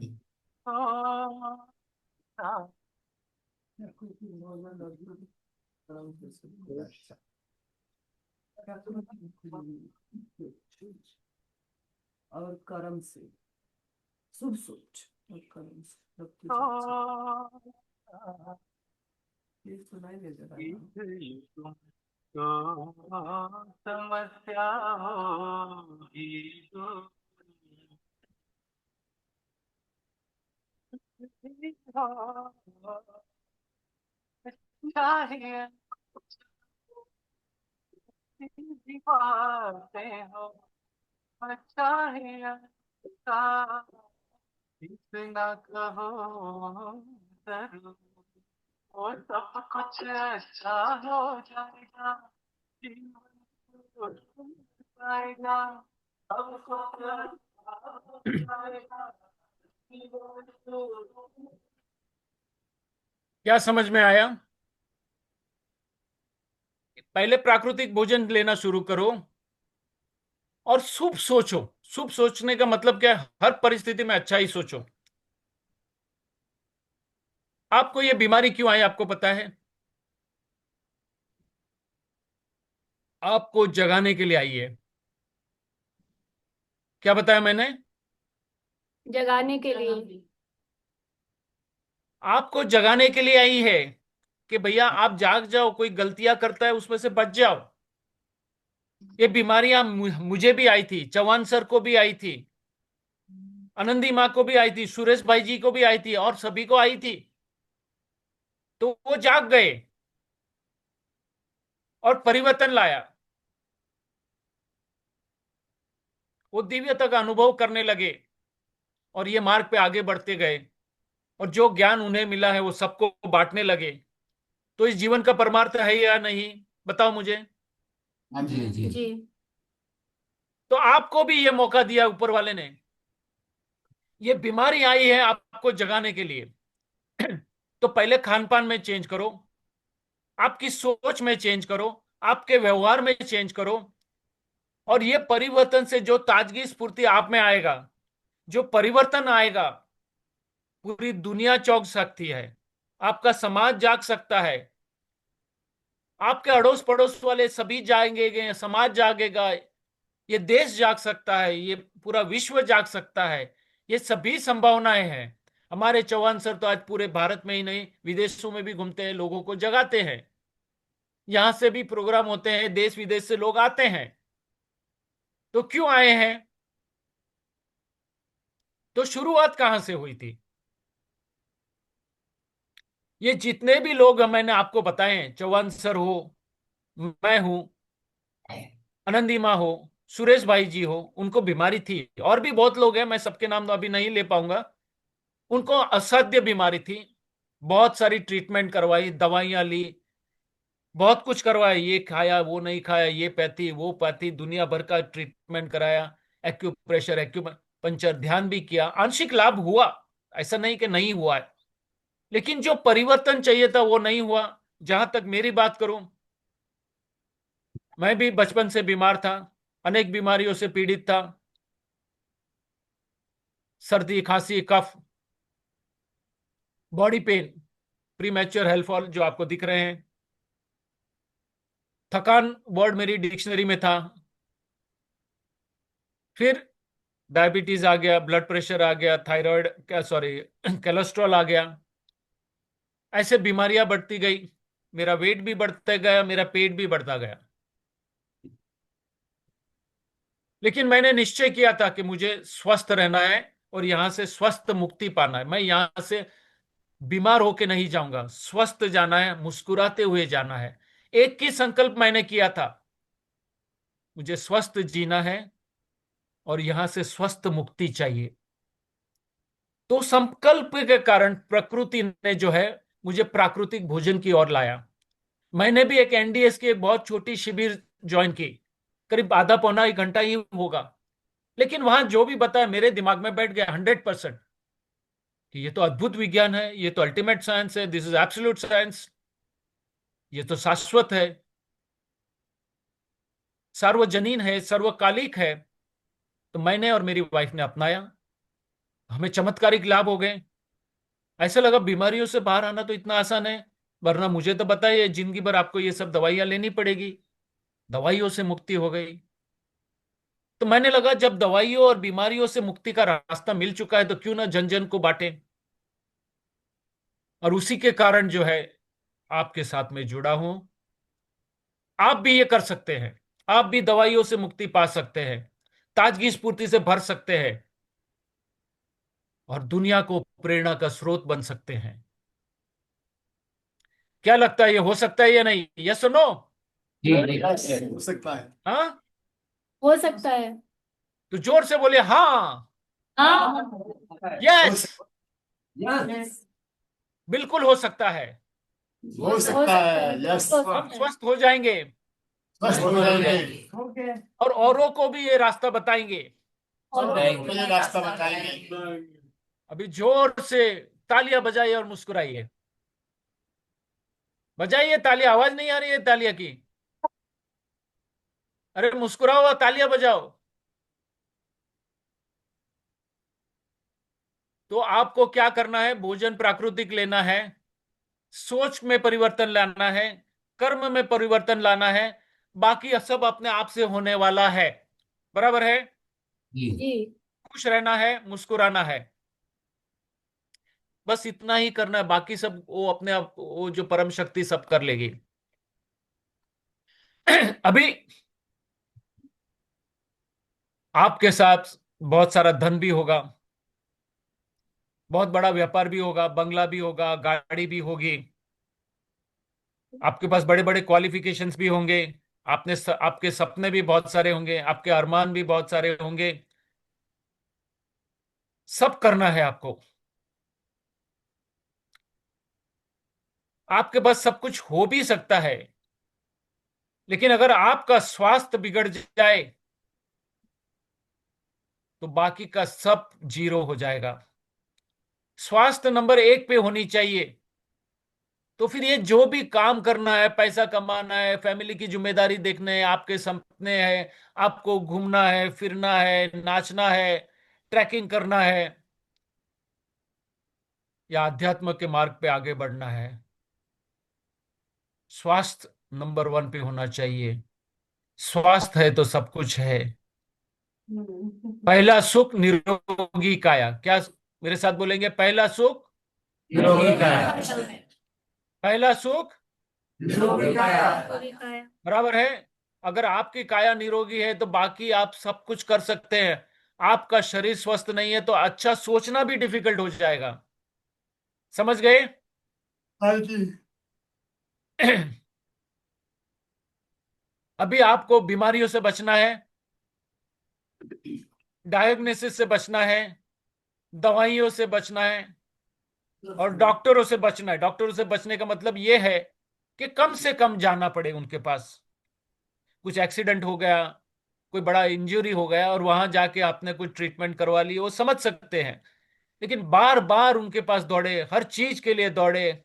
और कर्म से शुभ सोच और कर्म से सब कुछ अच्छा। ये सुनाई दे जरा। समस्या होगी जो चाहे सीधी बातें हो, चाहे अच्छा, इतना कहो जरूर, वो सब कुछ अच्छा हो जाएगा, जीवन को जाएगा, सब कुछ अच्छा हो जाएगा, जीवन को। क्या समझ में आया? पहले प्राकृतिक भोजन लेना शुरू करो और शुभ सोचो। शुभ सोचने का मतलब क्या है? हर परिस्थिति में अच्छा ही सोचो। आपको ये बीमारी क्यों आई आपको पता है? आपको जगाने के लिए आई है। क्या बताया मैंने? जगाने के लिए। आपको जगाने के लिए आई है कि भैया आप जाग जाओ, कोई गलतियां करता है उसमें से बच जाओ। ये बीमारियां मुझे भी आई थी, चौहान सर को भी आई थी, आनंदी माँ को भी आई थी, सुरेश भाई जी को भी आई थी, और सभी को आई थी। तो वो जाग गए और परिवर्तन लाया। वो दिव्यता का अनुभव करने लगे और ये मार्ग पे आगे बढ़ते गए, और जो ज्ञान उन्हें मिला है वो सबको बांटने लगे। तो इस जीवन का परमार्थ है या नहीं, बताओ मुझे। हाँ जी जी। जी। तो आपको भी ये मौका दिया ऊपर वाले ने। ये बीमारी आई है आपको जगाने के लिए। तो पहले खान पान में चेंज करो, आपकी सोच में चेंज करो, आपके व्यवहार में चेंज करो, और ये परिवर्तन से जो ताजगी स्फूर्ति आप में आएगा, जो परिवर्तन आएगा, पूरी दुनिया चौंक सकती है, आपका समाज जाग सकता है, आपके अड़ोस पड़ोस वाले सभी जाएंगे, समाज जागेगा, ये देश जाग सकता है, ये पूरा विश्व जाग सकता है। ये सभी संभावनाएं हैं। हमारे चौहान सर तो आज पूरे भारत में ही नहीं, विदेशों में भी घूमते हैं, लोगों को जगाते हैं। यहां से भी प्रोग्राम होते हैं, देश विदेश से लोग आते हैं। तो क्यों आए हैं? तो शुरुआत कहां से हुई थी? ये जितने भी लोग मैंने आपको बताए हैं, चौहान सर हो, मैं हूं, आनंदी माँ हो, सुरेश भाई जी हो, उनको बीमारी थी। और भी बहुत लोग हैं, मैं सबके नाम तो अभी नहीं ले पाऊंगा। उनको असाध्य बीमारी थी, बहुत सारी ट्रीटमेंट करवाई, दवाइयां ली, बहुत कुछ करवाया, ये खाया वो नहीं खाया, ये पैथी वो पैथी, दुनिया भर का ट्रीटमेंट कराया, एक्यूप्रेशर एक्यूपंचर, ध्यान भी किया, आंशिक लाभ हुआ, ऐसा नहीं कि नहीं हुआ है। लेकिन जो परिवर्तन चाहिए था वो नहीं हुआ। जहां तक मेरी बात करूं, मैं भी बचपन से बीमार था, अनेक बीमारियों से पीड़ित था, सर्दी खांसी कफ, body pain, premature health fall जो आपको दिख रहे हैं, थकान वर्ड मेरी डिक्शनरी में था, फिर डायबिटीज आ गया, ब्लड प्रेशर आ गया, थायराइड क्या सॉरी कोलेस्ट्रॉल आ गया। ऐसे बीमारियां बढ़ती गई, मेरा वेट भी बढ़ता गया, मेरा पेट भी बढ़ता गया। लेकिन मैंने निश्चय किया था कि मुझे स्वस्थ रहना है और यहां से स्वस्थ मुक्ति पाना है। मैं यहां से बीमार होके नहीं जाऊंगा, स्वस्थ जाना है, मुस्कुराते हुए जाना है। एक ही संकल्प मैंने किया था, मुझे स्वस्थ जीना है और यहां से स्वस्थ मुक्ति चाहिए। तो संकल्प के कारण प्रकृति ने जो है मुझे प्राकृतिक भोजन की ओर लाया। मैंने भी एक एनडीएस की एक बहुत छोटी शिविर ज्वाइन की, करीब आधा पौना एक घंटा ही होगा। लेकिन वहां जो भी बताया मेरे दिमाग में बैठ गया 100%, कि ये तो अद्भुत विज्ञान है, ये तो अल्टीमेट साइंस है, दिस इज एब्सोल्यूट साइंस, ये तो शाश्वत है, सार्वजनीन है, सर्वकालिक है। तो मैंने और मेरी वाइफ ने अपनाया, हमें चमत्कारिक लाभ हो गए। ऐसा लगा बीमारियों से बाहर आना तो इतना आसान है, वरना मुझे तो बताइए जिंदगी भर आपको ये सब दवाइयां लेनी पड़ेगी। दवाइयों से मुक्ति हो गई। तो मैंने लगा जब दवाइयों और बीमारियों से मुक्ति का रास्ता मिल चुका है तो क्यों ना जन जन को बांटे। और उसी के कारण जो है आपके साथ में जुड़ा हूं। आप भी ये कर सकते हैं, आप भी दवाइयों से मुक्ति पा सकते हैं, ताजगी स्फूर्ति से भर सकते हैं और दुनिया को प्रेरणा का स्रोत बन सकते हैं। क्या लगता है ये हो सकता है या नहीं? यस और नो? हो सकता है। हाँ, हो सकता है। तो जोर से बोलिए हाँ। हाँ। Yes, yes. बिल्कुल हो सकता है। हो सकता है, यस। हम स्वस्थ हो जाएंगे स्वस्थ हो जाएंगे और औरों को भी ये रास्ता बताएंगे। और ये रास्ता बताएंगे। अभी जोर से तालियां बजाइए और मुस्कुराइए। बजाइए तालियां, आवाज नहीं आ रही है तालियां की? अरे मुस्कुराओ और तालियां बजाओ। तो आपको क्या करना है? भोजन प्राकृतिक लेना है, सोच में परिवर्तन लाना है, कर्म में परिवर्तन लाना है, बाकी सब अपने आप से होने वाला है। बराबर है? जी। खुश रहना है, मुस्कुराना है, बस इतना ही करना है। बाकी सब वो अपने आप, वो जो परम शक्ति सब कर लेगी। अभी आपके साथ बहुत सारा धन भी होगा, बहुत बड़ा व्यापार भी होगा, बंगला भी होगा, गाड़ी भी होगी, आपके पास बड़े बड़े क्वालिफिकेशंस भी होंगे, आपके सपने भी बहुत सारे होंगे, आपके अरमान भी बहुत सारे होंगे। सब करना है आपको। आपके पास सब कुछ हो भी सकता है, लेकिन अगर आपका स्वास्थ्य बिगड़ जाए तो बाकी का सब जीरो हो जाएगा। स्वास्थ्य नंबर 1 पे होनी चाहिए। तो फिर ये जो भी काम करना है, पैसा कमाना है, फैमिली की जिम्मेदारी देखना है, आपके सपने हैं, आपको घूमना है, फिरना है, नाचना है, ट्रैकिंग करना है, या अध्यात्म के मार्ग पे आगे बढ़ना है, स्वास्थ्य नंबर 1 पे होना चाहिए। स्वास्थ्य है तो सब कुछ है। पहला सुख निरोगी काया। क्या मेरे साथ बोलेंगे? पहला सुख निरोगी काया। पहला सुख निरोगी काया। बराबर है। अगर आपकी काया निरोगी है तो बाकी आप सब कुछ कर सकते हैं। आपका शरीर स्वस्थ नहीं है तो अच्छा सोचना भी डिफिकल्ट हो जाएगा। समझ गए? हाँ जी। अभी आपको बीमारियों से बचना है, डायग्नोसिस से बचना है, दवाइयों से बचना है और डॉक्टरों से बचना है। डॉक्टरों से बचने का मतलब यह है कि कम से कम जाना पड़े उनके पास। कुछ एक्सीडेंट हो गया, कोई बड़ा इंजरी हो गया और वहां जाके आपने कुछ ट्रीटमेंट करवा ली, वो समझ सकते हैं। लेकिन बार बार उनके पास दौड़े, हर चीज के लिए दौड़े,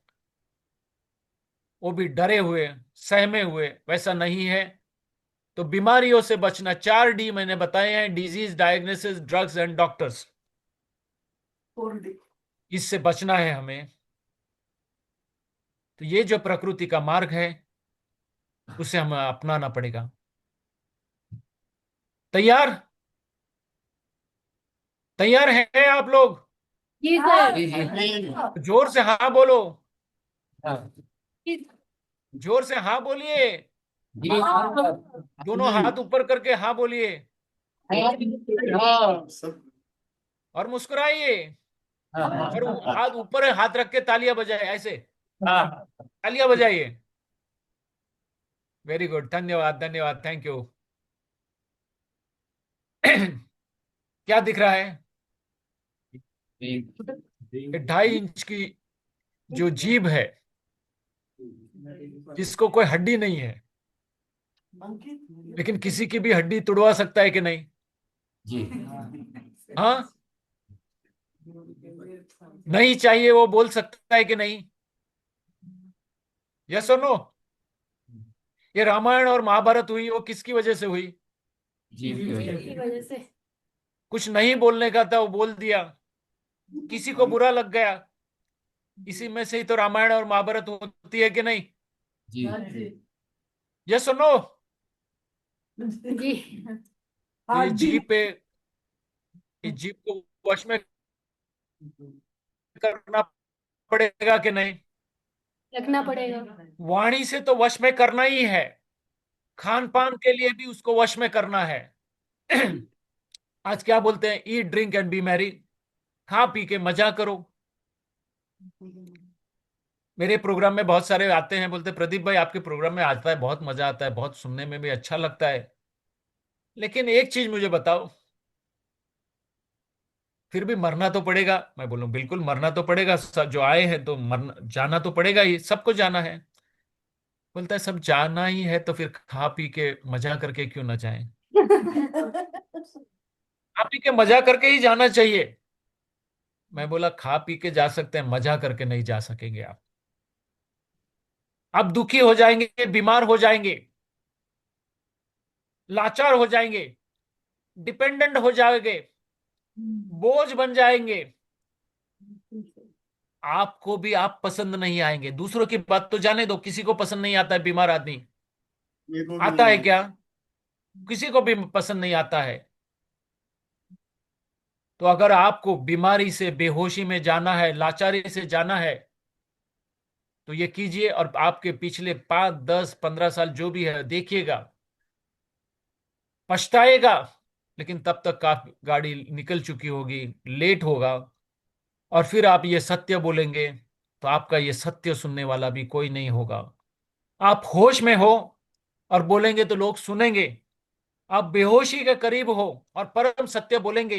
वो भी डरे हुए, सहमे हुए, वैसा नहीं है। तो बीमारियों से बचना, 4D मैंने बताए हैं: disease, diagnosis, drugs and doctors. इससे बचना है हमें। तो ये जो प्रकृति का मार्ग है उसे हमें अपनाना पड़ेगा। तैयार? तैयार हैं आप लोग? जी सर। जोर से हाँ बोलो। जी। जोर से हाँ बोलिए। दोनों हाथ ऊपर करके हाँ बोलिए हाँ सब। और मुस्कुराइए। और हाथ ऊपर, हाथ रख के तालियां बजाए, ऐसे तालियां बजाइए। वेरी गुड, धन्यवाद धन्यवाद, थैंक यू। क्या दिख रहा है? ये 2.5 इंच की जो जीभ है, जिसको कोई हड्डी नहीं है, लेकिन किसी की भी हड्डी तुड़वा सकता है कि नहीं? जी। हाँ, नहीं चाहिए वो बोल सकता है कि नहीं? यस और नो? ये रामायण और महाभारत हुई, वो किसकी वजह से हुई? जी की वजह से। कुछ नहीं बोलने का था, वो बोल दिया, किसी को बुरा लग गया। इसी में से ही तो रामायण और महाभारत होती है कि नहीं? जी। यस और नो? जी। तो ये जीप पे, इस जीप को वश में करना पड़ेगा कि नहीं? रखना पड़ेगा। वाणी से तो वश में करना ही है, खान पान के लिए भी उसको वश में करना है। आज क्या बोलते हैं? Eat drink and B Mary. खा पी के मजा करो। मेरे प्रोग्राम में बहुत सारे आते हैं, बोलते प्रदीप भाई आपके प्रोग्राम में आता है, बहुत मजा आता है, बहुत सुनने में भी अच्छा लगता है, लेकिन एक चीज मुझे बताओ, फिर भी मरना तो पड़ेगा। मैं बोलूं बिल्कुल मरना तो पड़ेगा, जो आए हैं तो मरना जाना तो पड़ेगा ही, सबको जाना है। बोलता है सब जाना ही है तो फिर खा पी के मजा करके क्यों ना जाएं? खा पी के मजा करके ही जाना चाहिए। मैं बोला खा पी के जा सकते हैं, मजा करके नहीं जा सकेंगे आप। आप दुखी हो जाएंगे, बीमार हो जाएंगे, लाचार हो जाएंगे, डिपेंडेंट हो जाएंगे, बोझ बन जाएंगे। आपको भी आप पसंद नहीं आएंगे। दूसरों की बात तो जाने दो, किसी को पसंद नहीं आता है बीमार आदमी? मेरे को भी आता है नहीं। क्या? किसी को भी पसंद नहीं आता है। तो अगर आपको बीमारी से, बेहोशी में जाना है, लाचारी से जाना है, तो ये कीजिए, और आपके पिछले 5, 10, 15 साल जो भी है देखिएगा, पछताएगा, लेकिन तब तक आप गाड़ी निकल चुकी होगी, लेट होगा। और फिर आप ये सत्य बोलेंगे तो आपका ये सत्य सुनने वाला भी कोई नहीं होगा। आप होश में हो और बोलेंगे तो लोग सुनेंगे। आप बेहोशी के करीब हो और परम सत्य बोलेंगे,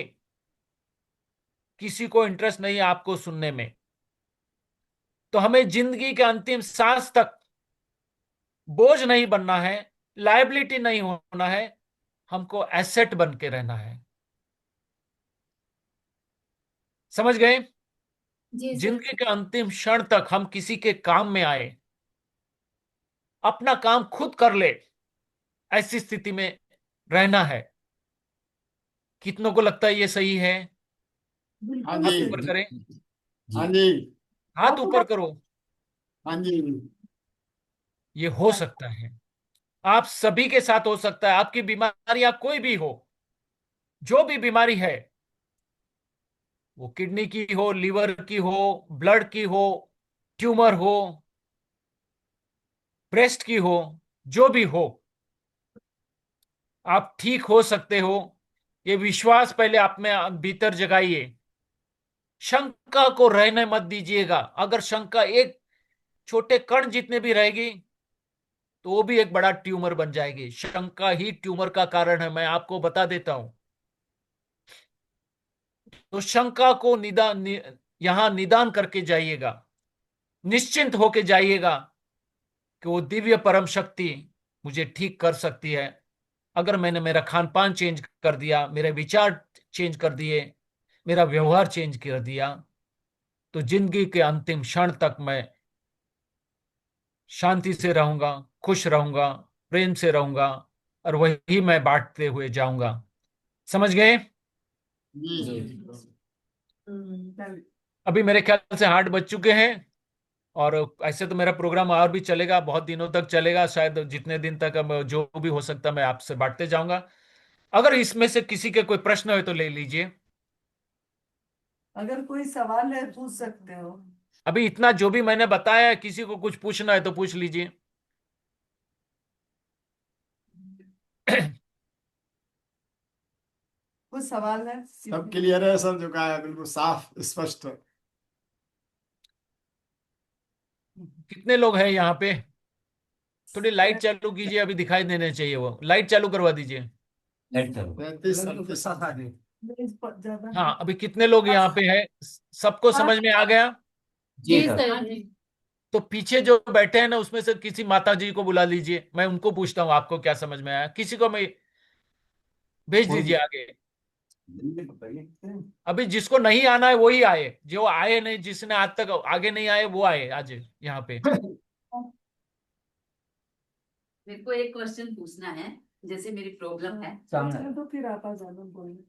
किसी को इंटरेस्ट नहीं है आपको सुनने में। तो हमें जिंदगी के अंतिम सांस तक बोझ नहीं बनना है, लायबिलिटी नहीं होना है, हमको एसेट बन के रहना है। समझ गए? जी सर। जिंदगी के अंतिम क्षण तक हम किसी के काम में आए, अपना काम खुद कर ले, ऐसी स्थिति में रहना है। कितनों को लगता है ये सही है? हाँ हाथ जी। ऊपर करें, हाँ जी। हाथ ऊपर करो। हाँ जी। ये हो सकता है, आप सभी के साथ हो सकता है। आपकी बीमारियां कोई भी हो, जो भी बीमारी है, वो किडनी की हो, लीवर की हो, ब्लड की हो, ट्यूमर हो, ब्रेस्ट की हो, जो भी हो, आप ठीक हो सकते हो। ये विश्वास पहले आप में भीतर जगाइए। शंका को रहने मत दीजिएगा। अगर शंका एक छोटे कण जितने भी रहेगी तो वो भी एक बड़ा ट्यूमर बन जाएगी। शंका ही ट्यूमर का कारण है, मैं आपको बता देता हूं। तो शंका को यहां निदान करके जाइएगा, निश्चिंत होके जाइएगा कि वो दिव्य परम शक्ति मुझे ठीक कर सकती है। अगर मैंने मेरा खान पान चेंज कर दिया, मेरे विचार चेंज कर दिए, मेरा व्यवहार चेंज कर दिया, तो जिंदगी के अंतिम क्षण तक मैं शांति से रहूंगा, खुश रहूंगा, प्रेम से रहूंगा, और वही मैं बांटते हुए जाऊंगा। समझ गए? जी। अभी मेरे ख्याल से 8 बज चुके हैं, और ऐसे तो मेरा प्रोग्राम और भी चलेगा, बहुत दिनों तक चलेगा, शायद जितने दिन तक अब जो भी हो सकता मैं आपसे बांटते जाऊंगा। अगर इसमें से किसी के कोई प्रश्न हो तो ले लीजिए। अगर कोई सवाल है पूछ सकते हो। अभी इतना जो भी मैंने बताया है, किसी को कुछ पूछना है तो पूछ लीजिए। कुछ सवाल है? सब क्लियर है, सब झुका है, बिल्कुल साफ स्पष्ट। कितने लोग हैं यहाँ पे? थोड़ी लाइट चालू कीजिए, अभी दिखाई देने चाहिए, वो लाइट चालू करवा दीजिए। 35 ज्यादा हाँ, अभी कितने लोग यहाँ पे हैं? सबको समझ में आ गया? जी सर। तो पीछे जो बैठे हैं ना, उसमें से किसी माता जी को बुला लीजिए, मैं उनको पूछता हूँ आपको क्या समझ में आया। किसी को मैं भेज दीजिए आगे। अभी जिसको नहीं आना है वही आए, जो आए नहीं, जिसने आज तक आगे नहीं आए वो आए आज यहाँ पे। मेरे को एक क्वेश्चन पूछना है, जैसे मेरी प्रॉब्लम है। तो फिर आता जाना बोलिए।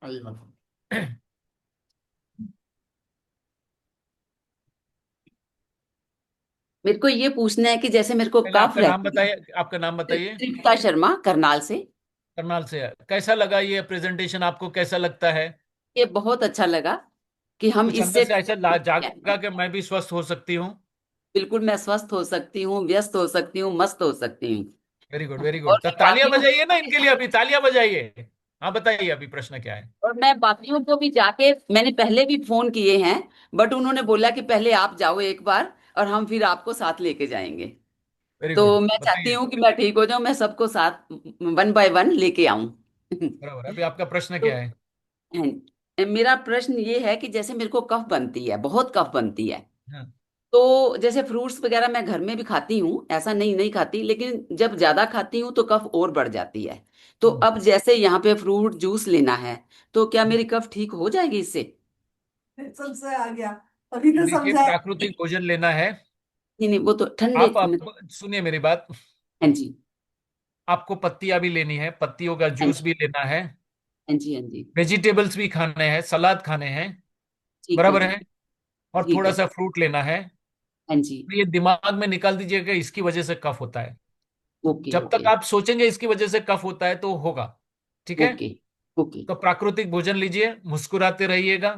आइए बात। मेरे को ये पूछना है कि जैसे मेरे को पहले कफ आपका नाम रहती है। बताइए, आपका नाम बताइए। तृप्ता शर्मा, करनाल से। करनाल से है। कैसा लगा ये प्रेजेंटेशन, आपको कैसा लगता है? ये बहुत अच्छा लगा कि हम कुछ अंदर इससे से ऐसा जागा कि मैं भी स्वस्थ हो सकती हूँ? बिल्कुल मैं स्वस्थ हो सकती हूँ, व्यस्त हो सकती हूँ, मस्त हो सकती हूँ। वेरी गुड, वेरी और गुड। तो मैं तालियां काफी बजाइए ना इनके लिए, अभी तालियां बजाइए। हाँ बताइए अभी प्रश्न क्या है। और मैं बाकियों को भी जाके, मैंने पहले भी फोन किए हैं, बट उन्होंने बोला कि पहले आप जाओ एक बार और हम फिर आपको साथ लेके जाएंगे। वेरी गुड, तो मैं चाहती बताइए। हूँ कि मैं ठीक हो जाऊं, मैं सबको साथ 1 बाय 1 लेके आऊं। बराबर, अभी आपका प्रश्न तो क्या है। मेरा प्रश्न ये है कि जैसे मेरे को कफ बनती है, बहुत कफ बनती है। हाँ। तो जैसे फ्रूट्स वगैरह मैं घर में भी खाती हूँ, ऐसा नहीं नहीं खाती, लेकिन जब ज्यादा खाती हूँ तो कफ और बढ़ जाती है। तो हम्म। अब जैसे यहाँ पे फ्रूट जूस लेना है, तो क्या मेरी कफ ठीक हो जाएगी इससे? सबसे आ गया, अभी तो देखिए, समझाया। प्राकृतिक भोजन लेना है। नहीं नहीं, वो तो ठंडे आप सुनिए मेरी बात। हाँ जी। आपको पत्तियां भी लेनी है, पत्तियों का हाँ जूस जी। भी लेना है, हाँ जी। हाँ जी। वेजिटेबल्स भी खाने हैं, सलाद खाने हैं। ठीक है बराबर जी। है। और ठीक थोड़ा है। सा फ्रूट लेना है। हाँ जी। तो ये दिमाग में निकाल दीजिएगा, इसकी वजह से कफ होता है। ओके जब तक ओके। आप सोचेंगे इसकी वजह से कफ होता है तो होगा। ठीक है। Okay okay. तो प्राकृतिक भोजन लीजिए, मुस्कुराते रहिएगा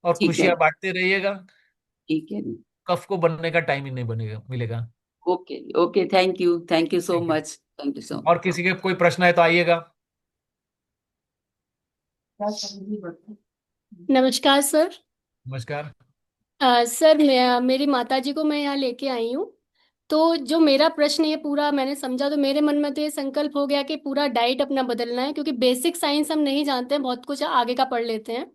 और ठीक है। खुशियां बांटते रहिएगा। ठीक है जी। कफ को बनने का टाइम ही नहीं बनेगा मिलेगा। ओके ओके, थैंक यू सो ठीक है। मच, थैंक यू सो और मच। किसी के कोई प्रश्न है तो आइएगा। नमस्कार सर। नमस्कार। सर मेरी माताजी को मैं यहाँ लेके आई हूँ। तो जो मेरा प्रश्न ये पूरा मैंने समझा, तो मेरे मन में तो ये संकल्प हो गया कि पूरा डाइट अपना बदलना है, क्योंकि बेसिक साइंस हम नहीं जानते हैं, बहुत कुछ आगे का पढ़ लेते हैं।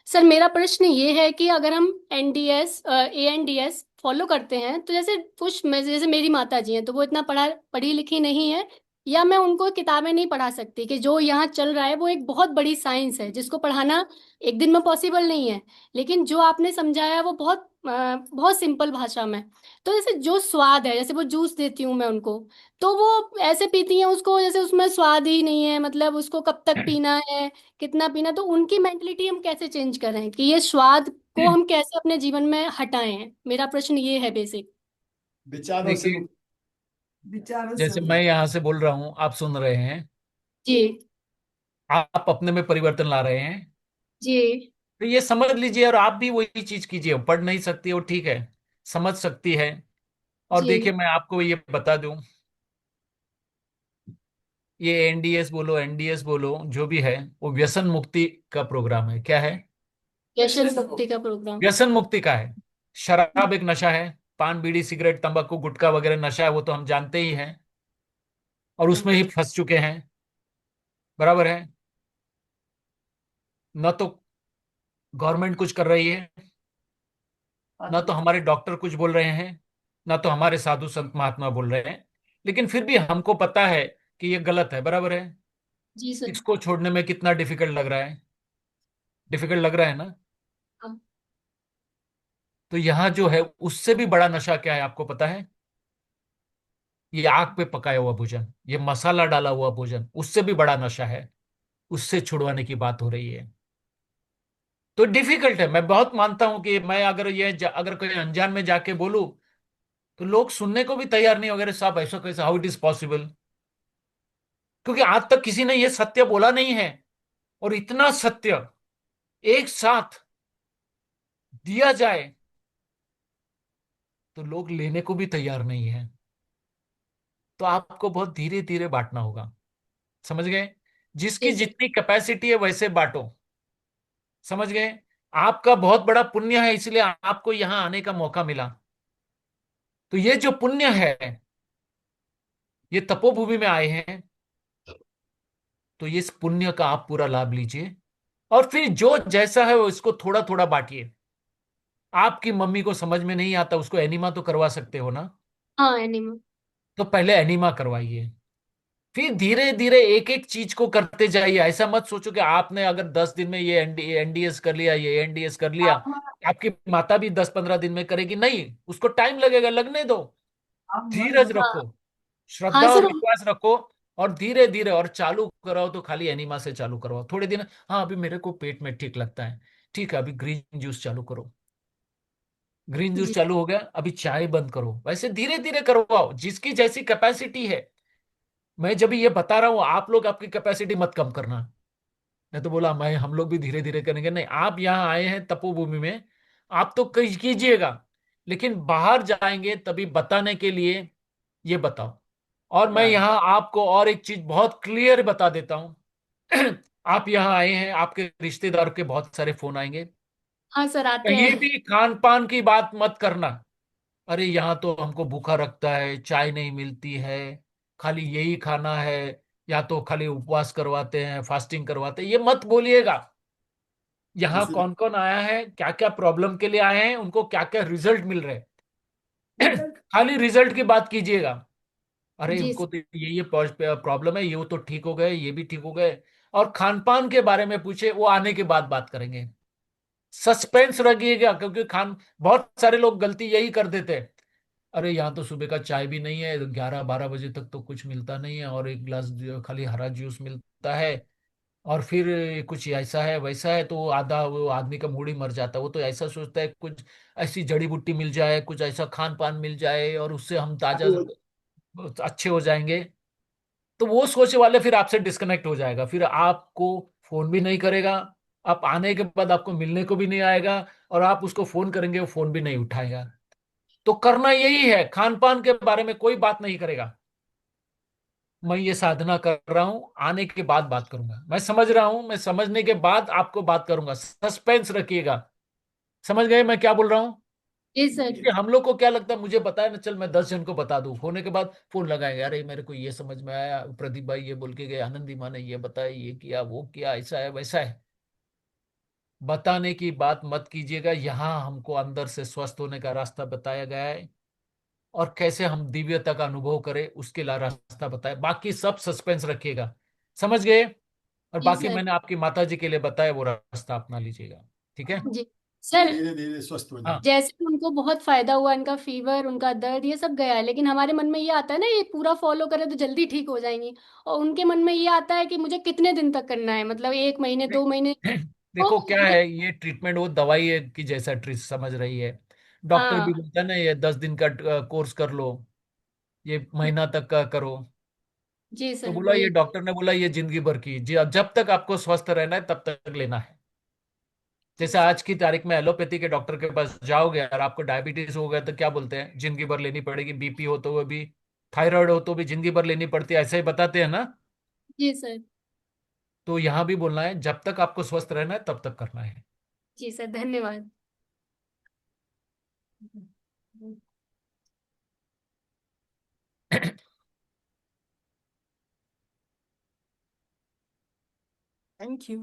सर मेरा प्रश्न ये है कि अगर हम ANDS फॉलो करते हैं, तो जैसे कुछ जैसे मेरी माता जी हैं, तो वो इतना पढ़ी लिखी नहीं है, या मैं उनको किताबें नहीं पढ़ा सकती कि जो यहाँ चल रहा है वो एक बहुत बड़ी साइंस है जिसको पढ़ाना एक दिन में पॉसिबल नहीं है। लेकिन जो आपने समझाया वो बहुत सिंपल भाषा में। तो जैसे जो स्वाद है, जैसे वो जूस देती हूँ मैं उनको, तो वो ऐसे पीती हैं उसको जैसे उसमें स्वाद ही नहीं है, मतलब उसको कब तक पीना है, कितना पीना। तो उनकी मेंटलिटी हम कैसे चेंज करें कि ये स्वाद को हम कैसे अपने जीवन में हटाएं? मेरा प्रश्न ये है बेसिक। विचारों से देखिए, विचारों से जैसे मैं यहाँ से बोल रहा हूँ, आप सुन रहे हैं, जी। आप अपने में परिवर्तन ला रहे हैं। जी। तो ये समझ लीजिए और आप भी वही चीज कीजिए। पढ़ नहीं सकती हो, ठीक है, समझ सकती है। और देखिए, जी। मैं आपको ये बता दूं, ये एनडीएस बोलो जो भी है, वो व्यसन मुक्ति का प्रोग्राम है। क्या है? व्यसन मुक्ति का प्रोग्राम। व्यसन मुक्ति का है। शराब एक नशा है, पान बीड़ी सिगरेट तंबाकू गुटखा वगैरह नशा है, वो तो हम जानते ही हैं और उसमें ही फंस चुके हैं। बराबर है। न तो गवर्नमेंट कुछ कर रही है, न तो हमारे डॉक्टर कुछ बोल रहे हैं, न तो हमारे साधु संत महात्मा बोल रहे हैं। लेकिन फिर भी हमको पता है कि ये गलत है। बराबर है। जी सर। इसको छोड़ने में कितना डिफिकल्ट लग रहा है? डिफिकल्ट लग रहा है ना? हाँ। तो यहाँ जो है उससे भी बड़ा नशा क्या है आपको पता है? ये आग पे पकाया हुआ भोजन, ये मसाला डाला हुआ भोजन, उससे भी बड़ा नशा है। उससे छुड़वाने की बात हो रही है। तो डिफिकल्ट है, मैं बहुत मानता हूं कि मैं अगर अगर कोई अनजान में जाके बोलूं तो लोग सुनने को भी तैयार नहीं वगैरह। साहब ऐसा कैसे, हाउ इट इज पॉसिबल? क्योंकि आज तक किसी ने यह सत्य बोला नहीं है। और इतना सत्य एक साथ दिया जाए तो लोग लेने को भी तैयार नहीं है। तो आपको बहुत धीरे धीरे बांटना होगा। समझ गए? जिसकी जी सर। जितनी कैपेसिटी है वैसे बांटो। समझ गए? आपका बहुत बड़ा पुण्य है, इसलिए आपको यहां आने का मौका मिला। तो ये जो पुण्य है, ये तपोभूमि में आए हैं, तो ये इस पुण्य का आप पूरा लाभ लीजिए। और फिर जो जैसा है वो इसको थोड़ा थोड़ा बांटिए। आपकी मम्मी को समझ में नहीं आता, उसको एनीमा तो करवा सकते हो ना? हाँ एनिमल। तो पहले एनीमा करवाइए। फिर धीरे धीरे एक एक चीज को करते जाइए। ऐसा मत सोचो कि आपने अगर 10 दिन में ये एनडीएस कर लिया, ये एनडीएस कर लिया, आप आपकी माता भी 10-15 दिन में करेगी। नहीं, उसको टाइम लगेगा, लगने दो। धीरज हाँ। रखो, हाँ श्रद्धा और सर। विश्वास रखो। और धीरे धीरे और चालू कराओ तो खाली एनिमा से चालू कराओ थोड़े दिन। हाँ, अभी मेरे को पेट में ठीक लगता है, ठीक है, अभी ग्रीन जूस चालू करो। ग्रीन जूस जी। चालू हो गया, अभी चाय बंद करो। वैसे धीरे धीरे करवाओ, जिसकी जैसी कैपेसिटी है। मैं जब ये बता रहा हूं, आप लोग आपकी कैपेसिटी मत कम करना। मैं तो बोला मैं हम लोग भी धीरे धीरे करेंगे, नहीं, आप यहाँ आए हैं तपोभूमि में, आप तो कीजिएगा। लेकिन बाहर जाएंगे तभी बताने के लिए ये बताओ। और मैं यहाँ आपको और एक चीज बहुत क्लियर बता देता हूं। आप यहाँ आए हैं, आपके रिश्तेदार के बहुत सारे फोन आएंगे। हाँ सर, आते कहीं हैं। भी खान पान की बात मत करना। अरे यहाँ तो हमको भूखा रखता है, चाय नहीं मिलती है, खाली यही खाना है, या तो खाली उपवास करवाते हैं, फास्टिंग करवाते हैं, ये मत बोलिएगा। यहाँ जैसे कौन कौन आया है, क्या क्या प्रॉब्लम के लिए आए हैं, उनको क्या क्या रिजल्ट मिल रहे हैं। खाली रिजल्ट की बात कीजिएगा। अरे जी उनको सर। तो ये प्रॉब्लम है, ये तो ठीक हो गए, ये भी ठीक हो गए। और खान पान के बारे में पूछे, वो आने के बाद बात करेंगे। सस्पेंस रखिएगा, क्योंकि खान बहुत सारे लोग गलती यही कर देते हैं। अरे यहाँ तो सुबह का चाय भी नहीं है, 11-12 बजे तक तो कुछ मिलता नहीं है, और एक गिलास खाली हरा जूस मिलता है। और फिर कुछ ऐसा है वैसा है, तो आधा वो आदमी का मूड ही मर जाता है। वो तो ऐसा सोचता है कुछ ऐसी जड़ी बूटी मिल जाए, कुछ ऐसा खान पान मिल जाए, और उससे हम ताजा अच्छे हो जाएंगे। तो वो सोचे वाले फिर आपसे डिस्कनेक्ट हो जाएगा, फिर आपको फोन भी नहीं करेगा। आप आने के बाद आपको मिलने को भी नहीं आएगा, और आप उसको फोन करेंगे वो फोन भी नहीं उठाएगा। तो करना यही है, खान पान के बारे में कोई बात नहीं करेगा। मैं ये साधना कर रहा हूं, आने के बाद बात करूंगा, मैं समझ रहा हूं, मैं समझने के बाद आपको बात करूंगा। सस्पेंस रखिएगा। समझ गए मैं क्या बोल रहा हूं? जी सर। क्योंकि हम लोग को क्या लगता है, मुझे बताया ना, चल मैं 10 जन को बता दूं, होने के बाद फोन लगाएंगे, अरे मेरे को ये समझ में आया, प्रदीप भाई ये बोल के गए, आनंदी माँ ने ये बताया, ये किया वो किया, ऐसा है वैसा है। बताने की बात मत कीजिएगा। यहाँ हमको अंदर से स्वस्थ होने का रास्ता बताया गया है, और कैसे हम दिव्यता का अनुभव करें उसके लिए रास्ता बताया, बाकी सब सस्पेंस रखिएगा। समझ गए? और जी बाकी सर। मैंने आपकी माता जी के लिए बताया, वो रास्ता अपना लीजिएगा। ठीक है? जी सर। धीरे धीरे स्वस्थ हो हाँ। जाए। जैसे उनको बहुत फायदा हुआ, इनका फीवर, उनका दर्द, ये सब गया है, लेकिन हमारे मन में ये आता है ना, ये पूरा फॉलो करें तो जल्दी ठीक हो जाएंगी। और उनके मन में ये आता है कि मुझे कितने दिन तक करना है, मतलब 1 महीने, 2 महीने। तो देखो क्या है, ये ट्रीटमेंट वो दवाई है कि जैसा ट्रीट समझ रही है। डॉक्टर भी हाँ। बोलता है ना, ये 10 दिन का कोर्स कर लो, ये महीना तक का करो। जी तो सर, बोला, ये वही। डॉक्टर ने बोला ये जिंदगी भर की जी, जब तक आपको स्वस्थ रहना है तब तक लेना है। जैसे आज की तारीख में एलोपैथी के डॉक्टर के पास जाओगे, और आपको डायबिटीज हो गया तो क्या बोलते हैं, जिंदगी भर लेनी पड़ेगी। बीपी हो तो वो भी, थायराइड हो तो भी जिंदगी भर लेनी पड़ती है, ऐसा ही बताते हैं ना। जी सर। तो यहाँ भी बोलना है, जब तक आपको स्वस्थ रहना है तब तक करना है। जी सर, धन्यवाद। Thank you.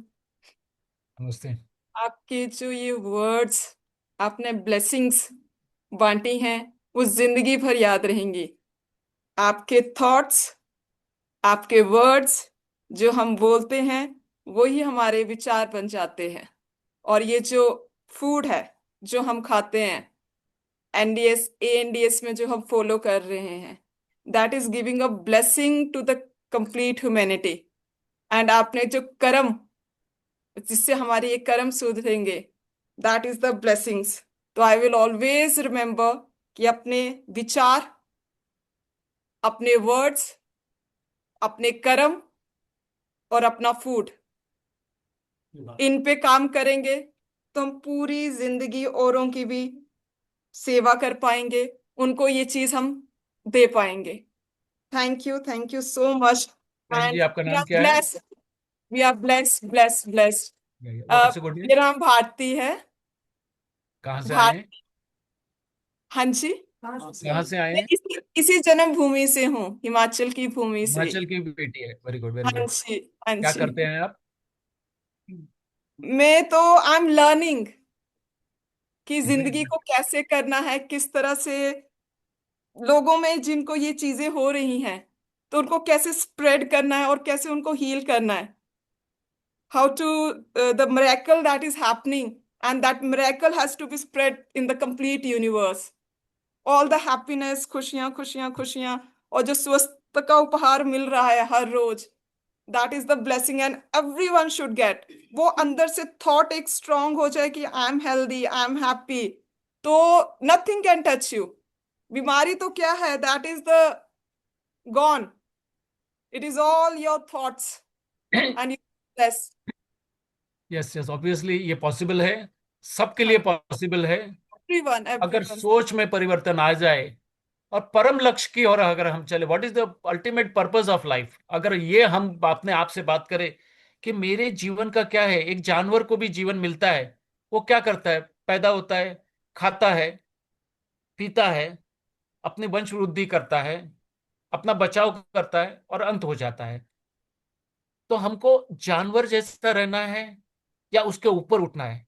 नमस्ते। आपके जो ये वर्ड्स, आपने ब्लेसिंग्स बांटी हैं, वो जिंदगी भर याद रहेंगी। आपके थॉट्स, आपके वर्ड्स जो हम बोलते हैं, वही हमारे विचार बन जाते हैं। और ये जो फूड है जो हम खाते हैं, एनडीएस एएनडीएस में जो हम फॉलो कर रहे हैं, that is giving a blessing to the complete humanity. And आपने जो कर्म, जिससे हमारे ये कर्म सुधरेंगे, दैट इज द ब्लेसिंग्स। तो आई विल ऑलवेज रिमेम्बर कि अपने विचार, अपने वर्ड्स, अपने कर्म और अपना फूड, इन पे काम करेंगे तो हम पूरी जिंदगी औरों की भी सेवा कर पाएंगे, उनको ये चीज हम दे पाएंगे। Thank you so much. बहन जी, एंड आपका वी नाम आर क्या है? Blessed, we are blessed blessed blessed. What's good name? मेरा नाम भारती है। कहाँ से आए हैं? भारती। हाँ जी। कहाँ से आए मैं हैं? इसी जन्मभूमि से हूँ, हिमाचल की भूमि से। हिमाचल की बेटी है, वेरी गुड वेरी हाँ गुड। जी। हाँ क्या जी। करते हैं आप? मैं तो आई एम लर्निंग कि वेरी जिंदगी गुड। को कैसे करना है, किस तरह से लोगों में जिनको ये चीजें हो रही हैं, तो उनको कैसे स्प्रेड करना है और कैसे उनको हील करना है। How to the miracle that is happening, and that miracle has to be spread in the complete universe. All the happiness, खुशियां खुशियां खुशियां, और जो स्वस्थ का उपहार मिल रहा है हर रोज, that is the blessing and everyone should get. वो अंदर से थॉट एक स्ट्रांग हो जाए कि I am healthy, I am happy, तो नथिंग कैन टच यू। बीमारी तो क्या है, that is the gone, it is all your thoughts and you. Yes yes, obviously ये पॉसिबल है, सबके लिए पॉसिबल है। एवरीवन अगर एवरीवन। सोच में परिवर्तन आ जाए, और परम लक्ष्य की ओर अगर हम चले, what is the ultimate purpose of life, अगर ये हम अपने आप से बात करें कि मेरे जीवन का क्या है। एक जानवर को भी जीवन मिलता है, वो क्या करता है, पैदा होता है, खाता है, पीता है, अपनी वंश वृद्धि करता है, अपना बचाव करता है और अंत हो जाता है। तो हमको जानवर जैसा रहना है या उसके ऊपर उठना है?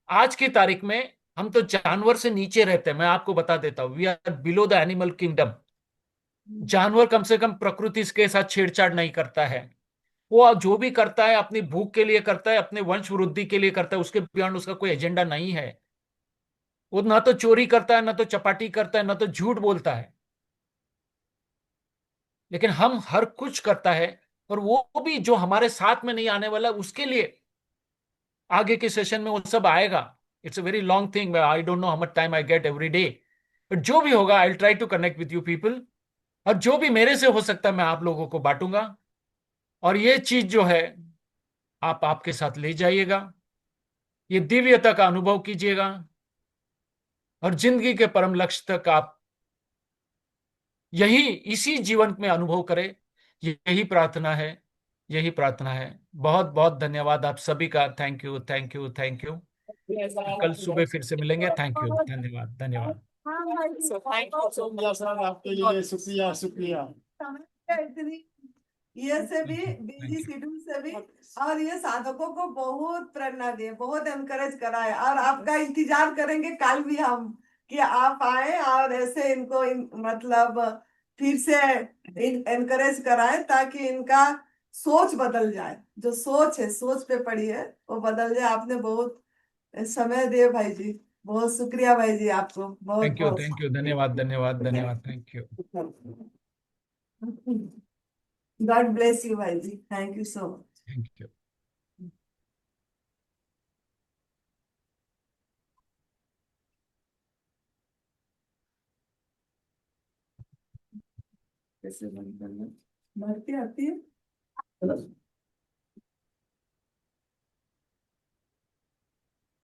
आज की तारीख में हम तो जानवर से नीचे रहते हैं। मैं आपको बता देता हूं, we are below the animal kingdom. जानवर कम से कम प्रकृति के साथ छेड़छाड़ नहीं करता है। वो जो भी करता है अपनी भूख के लिए करता है, अपने वंश वृद्धि के लिए करता है, उसके बियॉन्ड उसका कोई एजेंडा नहीं है। वो ना तो चोरी करता है, ना तो चपाटी करता है, ना तो झूठ बोलता है। लेकिन हम हर कुछ करता है, और वो भी जो हमारे साथ में नहीं आने वाला उसके लिए आगे के सेशन में वो सब आएगा। It's a very long thing, I don't know how much time I get every day, but जो भी होगा I try to connect with you people. और जो भी मेरे से हो सकता है मैं आप लोगों को बांटूंगा। और ये चीज जो है आप आपके साथ ले जाइएगा, ये दिव्यता का अनुभव कीजिएगा, और जिंदगी के परम लक्ष्य तक आप यही इसी जीवन में अनुभव करें। यही प्रार्थना है, यही प्रार्थना है। बहुत बहुत धन्यवाद आप सभी का। Thank you, thank you, thank you. कल सुबह फिर से मिलेंगे। थैंक यू, धन्यवाद, धन्यवाद। So thank you so शुक्रिया much. सर, आपके लिए शुक्रिया शुक्रिया। इतनी ये से भी thank you, busy thank you. Schedule से भी, और ये साधकों को बहुत प्रेरणा दिए, बहुत एनकरेज करा है। और आपका इंतजार करेंगे कल भी हम, कि आप आए और ऐसे इनको मतलब फिर से एनकरेज कराएं, ताकि इनका सोच बदल जाए। जो सोच है, सोच पे पड़ी है, वो बदल जाए। आपने बहुत समय दिए भाई जी, बहुत शुक्रिया भाई जी, आपको बहुत थैंक यू, बहुत। थैंक यू, धन्यवाद, धन्यवाद, धन्यवाद, thank you. God bless you भाई जी, thank you so much. Thank you. कैसे बंद करना, भरती आती है।